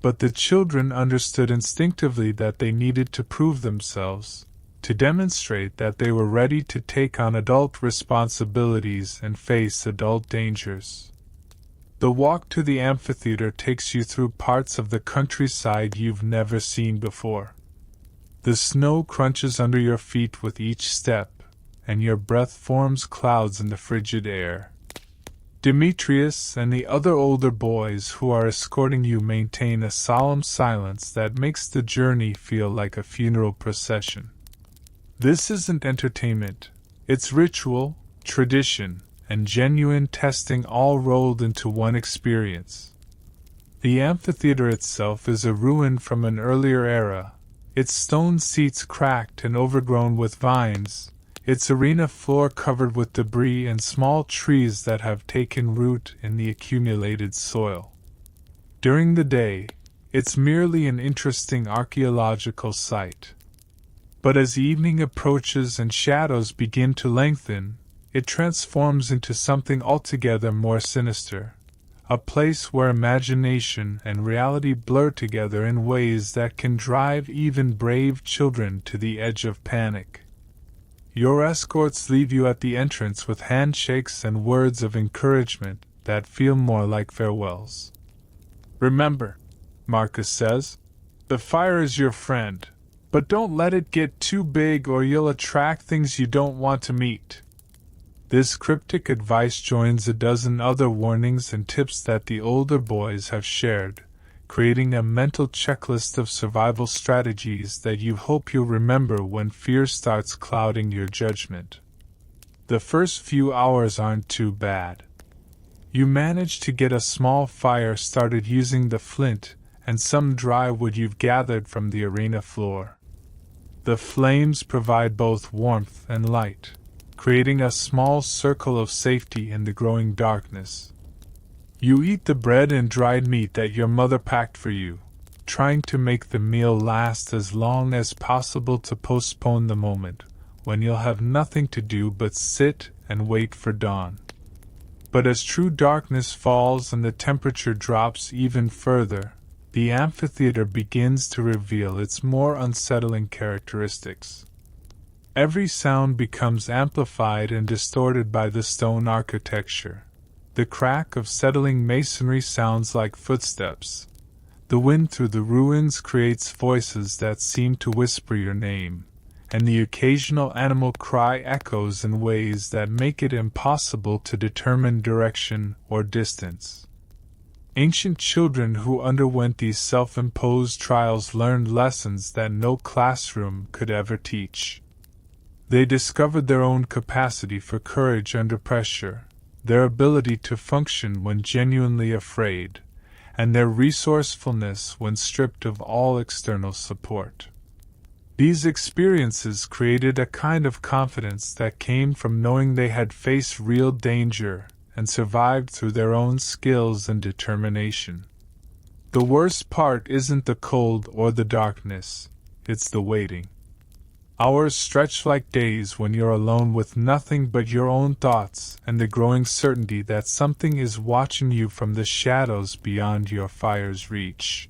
But the children understood instinctively that they needed to prove themselves, to demonstrate that they were ready to take on adult responsibilities and face adult dangers. The walk to the amphitheater takes you through parts of the countryside you've never seen before. The snow crunches under your feet with each step, and your breath forms clouds in the frigid air. Demetrius and the other older boys who are escorting you maintain a solemn silence that makes the journey feel like a funeral procession. This isn't entertainment, it's ritual, tradition, and genuine testing all rolled into one experience. The amphitheater itself is a ruin from an earlier era, its stone seats cracked and overgrown with vines, its arena floor covered with debris and small trees that have taken root in the accumulated soil. During the day, it's merely an interesting archaeological site. But as evening approaches and shadows begin to lengthen, it transforms into something altogether more sinister, a place where imagination and reality blur together in ways that can drive even brave children to the edge of panic. Your escorts leave you at the entrance with handshakes and words of encouragement that feel more like farewells. Remember, Marcus says, the fire is your friend, but don't let it get too big or you'll attract things you don't want to meet. This cryptic advice joins a dozen other warnings and tips that the older boys have shared, creating a mental checklist of survival strategies that you hope you'll remember when fear starts clouding your judgment. The first few hours aren't too bad. You manage to get a small fire started using the flint and some dry wood you've gathered from the arena floor. The flames provide both warmth and light, creating a small circle of safety in the growing darkness. You eat the bread and dried meat that your mother packed for you, trying to make the meal last as long as possible to postpone the moment when you'll have nothing to do but sit and wait for dawn. But as true darkness falls and the temperature drops even further, the amphitheater begins to reveal its more unsettling characteristics. Every sound becomes amplified and distorted by the stone architecture. The crack of settling masonry sounds like footsteps. The wind through the ruins creates voices that seem to whisper your name, and the occasional animal cry echoes in ways that make it impossible to determine direction or distance. Ancient children who underwent these self-imposed trials learned lessons that no classroom could ever teach. They discovered their own capacity for courage under pressure, their ability to function when genuinely afraid, and their resourcefulness when stripped of all external support. These experiences created a kind of confidence that came from knowing they had faced real danger and survived through their own skills and determination. The worst part isn't the cold or the darkness, it's the waiting. Hours stretch like days when you're alone with nothing but your own thoughts and the growing certainty that something is watching you from the shadows beyond your fire's reach.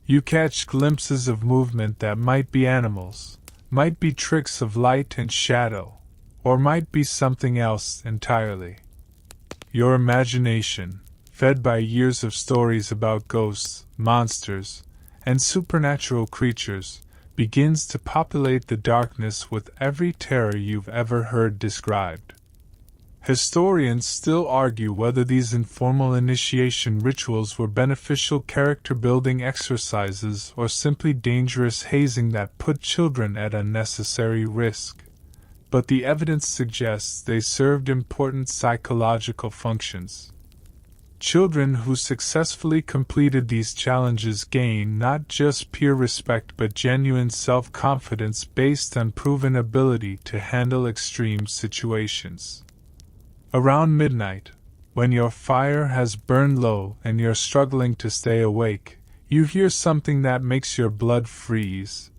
You catch glimpses of movement that might be animals, might be tricks of light and shadow, or might be something else entirely. Your imagination, fed by years of stories about ghosts, monsters, and supernatural creatures, begins to populate the darkness with every terror you've ever heard described. Historians still argue whether these informal initiation rituals were beneficial character-building exercises or simply dangerous hazing that put children at unnecessary risk. But the evidence suggests they served important psychological functions. Children who successfully completed these challenges gain not just peer respect but genuine self-confidence based on proven ability to handle extreme situations. Around midnight, when your fire has burned low and you're struggling to stay awake, you hear something that makes your blood freeze.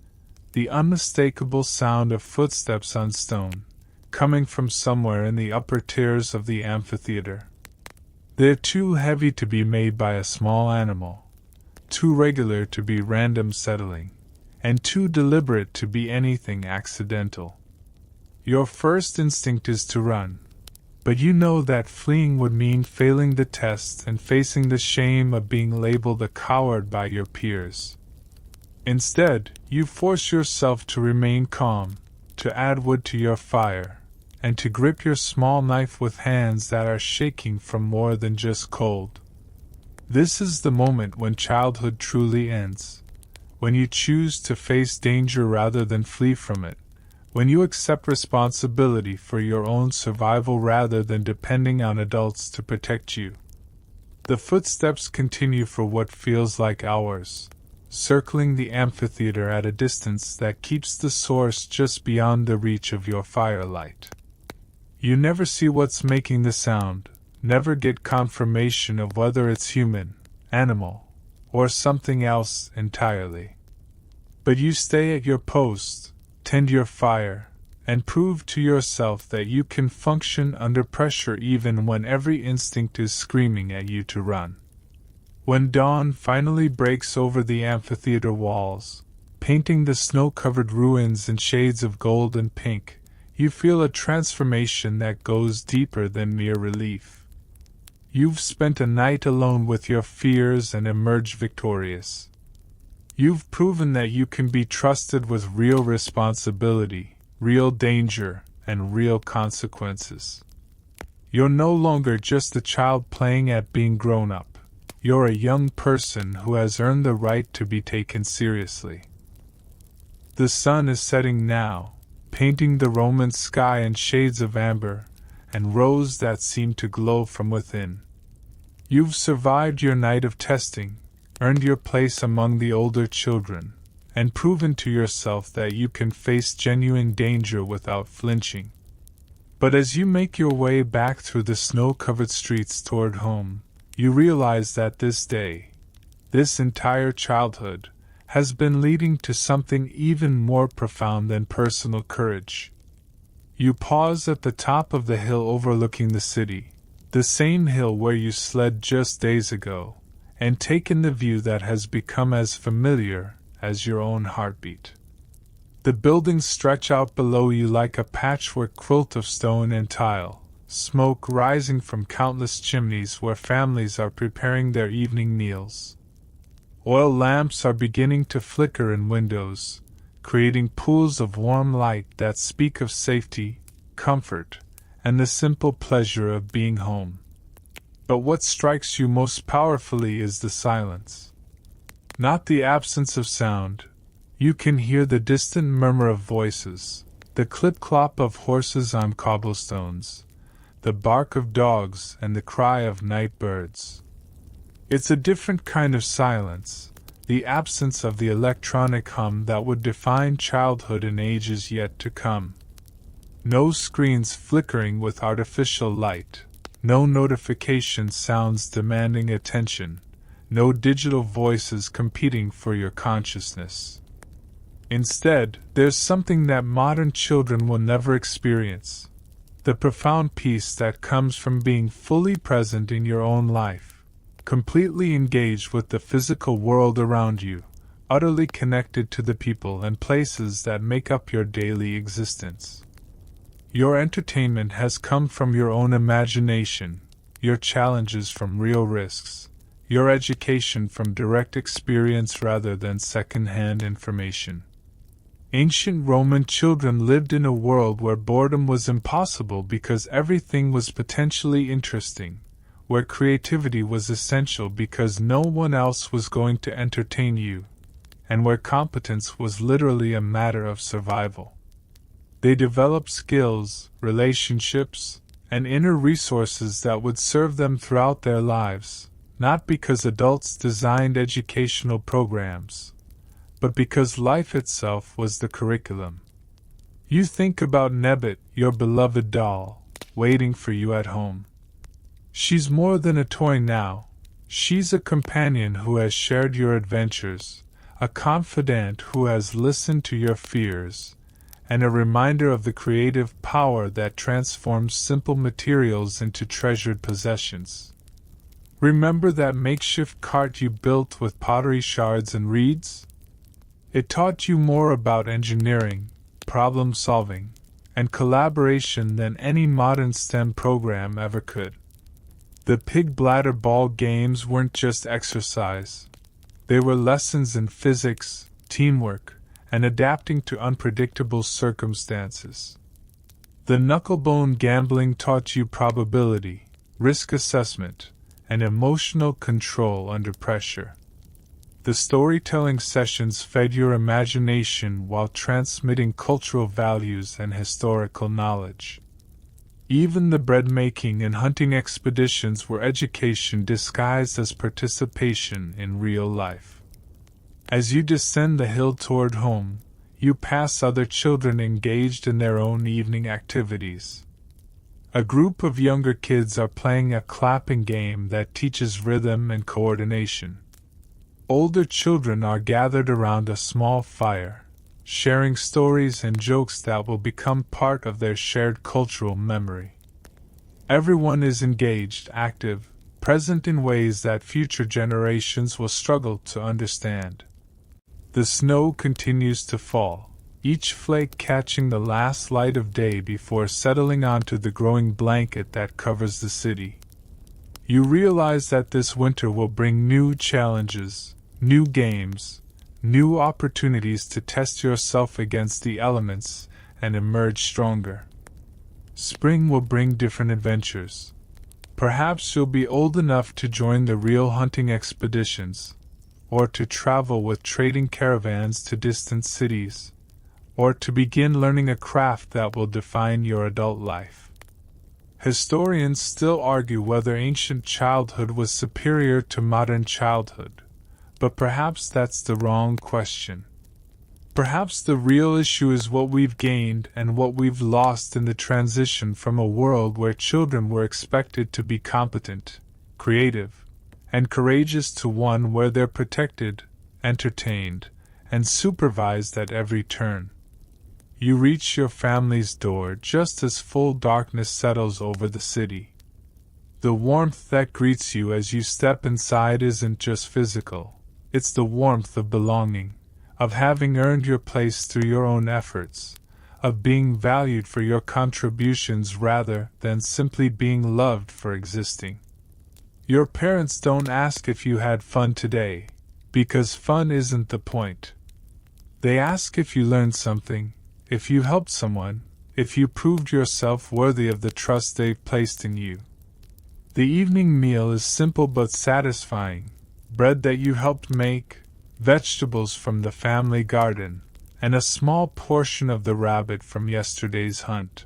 The unmistakable sound of footsteps on stone, coming from somewhere in the upper tiers of the amphitheater. They're too heavy to be made by a small animal, too regular to be random settling, and too deliberate to be anything accidental. Your first instinct is to run, but you know that fleeing would mean failing the test and facing the shame of being labeled a coward by your peers. Instead, you force yourself to remain calm, to add wood to your fire, and to grip your small knife with hands that are shaking from more than just cold. This is the moment when childhood truly ends, when you choose to face danger rather than flee from it, when you accept responsibility for your own survival rather than depending on adults to protect you. The footsteps continue for what feels like hours, circling the amphitheater at a distance that keeps the source just beyond the reach of your firelight. You never see what's making the sound, never get confirmation of whether it's human, animal, or something else entirely. But you stay at your post, tend your fire, and prove to yourself that you can function under pressure even when every instinct is screaming at you to run. When dawn finally breaks over the amphitheater walls, painting the snow-covered ruins in shades of gold and pink, you feel a transformation that goes deeper than mere relief. You've spent a night alone with your fears and emerged victorious. You've proven that you can be trusted with real responsibility, real danger, and real consequences. You're no longer just a child playing at being grown up. You're a young person who has earned the right to be taken seriously. The sun is setting now, painting the Roman sky in shades of amber and rose that seem to glow from within. You've survived your night of testing, earned your place among the older children, and proven to yourself that you can face genuine danger without flinching. But as you make your way back through the snow-covered streets toward home, you realize that this day, this entire childhood, has been leading to something even more profound than personal courage. You pause at the top of the hill overlooking the city, the same hill where you slid just days ago, and take in the view that has become as familiar as your own heartbeat. The buildings stretch out below you like a patchwork quilt of stone and tile, smoke rising from countless chimneys where families are preparing their evening meals. Oil lamps are beginning to flicker in windows, creating pools of warm light that speak of safety, comfort, and the simple pleasure of being home. But what strikes you most powerfully is the silence. Not the absence of sound. You can hear the distant murmur of voices, the clip-clop of horses on cobblestones, the bark of dogs and the cry of night birds. It's a different kind of silence, the absence of the electronic hum that would define childhood in ages yet to come. No screens flickering with artificial light, no notification sounds demanding attention, no digital voices competing for your consciousness. Instead, there's something that modern children will never experience: the profound peace that comes from being fully present in your own life, completely engaged with the physical world around you, utterly connected to the people and places that make up your daily existence. Your entertainment has come from your own imagination, your challenges from real risks, your education from direct experience rather than second-hand information. Ancient Roman children lived in a world where boredom was impossible because everything was potentially interesting, where creativity was essential because no one else was going to entertain you, and where competence was literally a matter of survival. They developed skills, relationships, and inner resources that would serve them throughout their lives, not because adults designed educational programs, but because life itself was the curriculum. You think about Nebbit, your beloved doll, waiting for you at home. She's more than a toy now. She's a companion who has shared your adventures, a confidant who has listened to your fears, and a reminder of the creative power that transforms simple materials into treasured possessions. Remember that makeshift cart you built with pottery shards and reeds? It taught you more about engineering, problem solving, and collaboration than any modern STEM program ever could. The pig bladder ball games weren't just exercise. They were lessons in physics, teamwork, and adapting to unpredictable circumstances. The knucklebone gambling taught you probability, risk assessment, and emotional control under pressure. The storytelling sessions fed your imagination while transmitting cultural values and historical knowledge. Even the bread-making and hunting expeditions were education disguised as participation in real life. As you descend the hill toward home, you pass other children engaged in their own evening activities. A group of younger kids are playing a clapping game that teaches rhythm and coordination. Older children are gathered around a small fire, sharing stories and jokes that will become part of their shared cultural memory. Everyone is engaged, active, present in ways that future generations will struggle to understand. The snow continues to fall, each flake catching the last light of day before settling onto the growing blanket that covers the city. You realize that this winter will bring new challenges, new games, new opportunities to test yourself against the elements and emerge stronger. Spring will bring different adventures. Perhaps you'll be old enough to join the real hunting expeditions, or to travel with trading caravans to distant cities, or to begin learning a craft that will define your adult life. Historians still argue whether ancient childhood was superior to modern childhood, but perhaps that's the wrong question. Perhaps the real issue is what we've gained and what we've lost in the transition from a world where children were expected to be competent, creative, and courageous to one where they're protected, entertained, and supervised at every turn. You reach your family's door just as full darkness settles over the city. The warmth that greets you as you step inside isn't just physical, it's the warmth of belonging, of having earned your place through your own efforts, of being valued for your contributions rather than simply being loved for existing. Your parents don't ask if you had fun today, because fun isn't the point. They ask if you learned something, if you helped someone, if you proved yourself worthy of the trust they've placed in you. The evening meal is simple but satisfying: bread that you helped make, vegetables from the family garden, and a small portion of the rabbit from yesterday's hunt.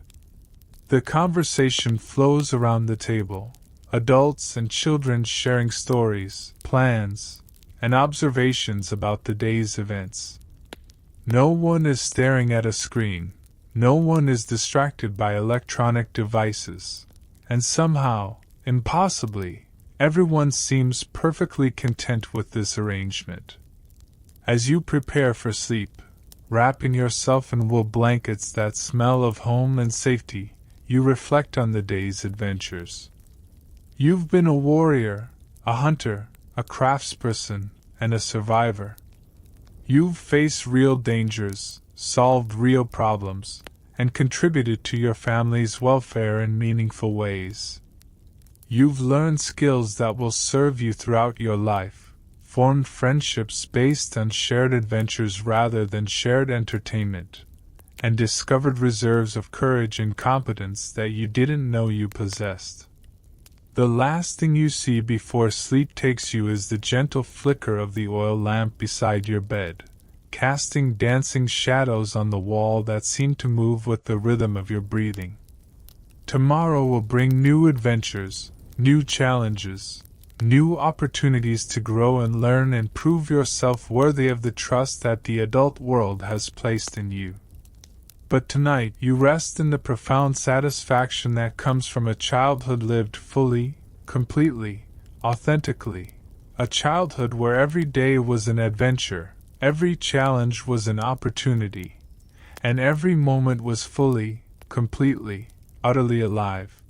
The conversation flows around the table, adults and children sharing stories, plans, and observations about the day's events. No one is staring at a screen, no one is distracted by electronic devices, and somehow, impossibly, everyone seems perfectly content with this arrangement. As you prepare for sleep, wrapping yourself in wool blankets that smell of home and safety, you reflect on the day's adventures. You've been a warrior, a hunter, a craftsperson, and a survivor. You've faced real dangers, solved real problems, and contributed to your family's welfare in meaningful ways. You've learned skills that will serve you throughout your life, formed friendships based on shared adventures rather than shared entertainment, and discovered reserves of courage and competence that you didn't know you possessed. The last thing you see before sleep takes you is the gentle flicker of the oil lamp beside your bed, casting dancing shadows on the wall that seem to move with the rhythm of your breathing. Tomorrow will bring new adventures, new challenges, new opportunities to grow and learn and prove yourself worthy of the trust that the adult world has placed in you. But tonight you rest in the profound satisfaction that comes from a childhood lived fully, completely, authentically, a childhood where every day was an adventure, every challenge was an opportunity, and every moment was fully, completely, utterly alive.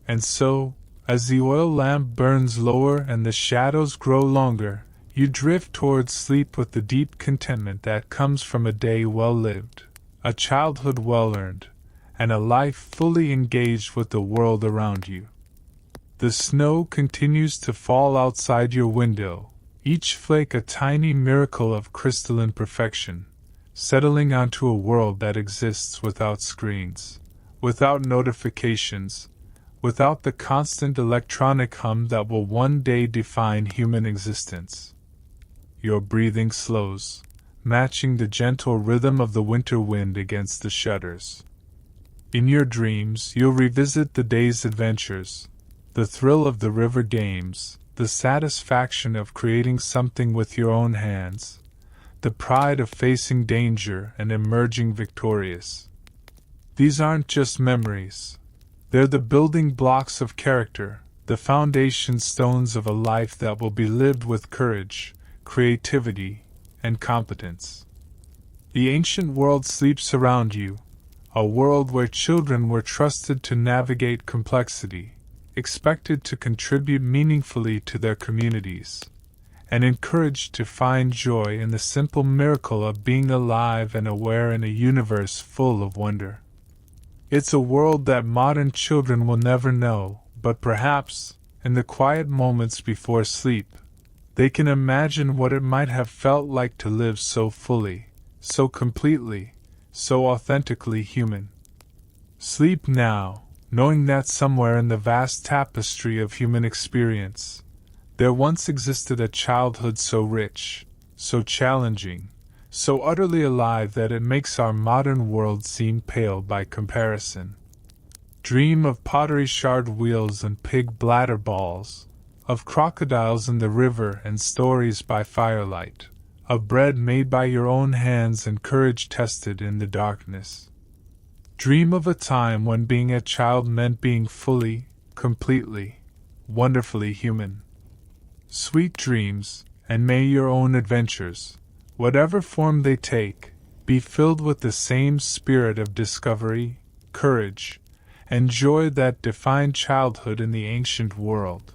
And so, as the oil lamp burns lower and the shadows grow longer, you drift towards sleep with the deep contentment that comes from a day well lived, a childhood well earned, and a life fully engaged with the world around you. The snow continues to fall outside your window, each flake a tiny miracle of crystalline perfection, settling onto a world that exists without screens, without notifications, without the constant electronic hum that will one day define human existence. Your breathing slows, matching the gentle rhythm of the winter wind against the shutters. In your dreams, you'll revisit the day's adventures, the thrill of the river games, the satisfaction of creating something with your own hands, the pride of facing danger and emerging victorious. These aren't just memories. They're the building blocks of character, the foundation stones of a life that will be lived with courage, creativity, and competence. The ancient world sleeps around you, a world where children were trusted to navigate complexity, expected to contribute meaningfully to their communities, and encouraged to find joy in the simple miracle of being alive and aware in a universe full of wonder. It's a world that modern children will never know, but perhaps, in the quiet moments before sleep, they can imagine what it might have felt like to live so fully, so completely, so authentically human. Sleep now, knowing that somewhere in the vast tapestry of human experience, there once existed a childhood so rich, so challenging, so utterly alive that it makes our modern world seem pale by comparison. Dream of pottery shard wheels and pig bladder balls, of crocodiles in the river and stories by firelight, of bread made by your own hands and courage tested in the darkness. Dream of a time when being a child meant being fully, completely, wonderfully human. Sweet dreams, and may your own adventures, whatever form they take, be filled with the same spirit of discovery, courage, and joy that defined childhood in the ancient world.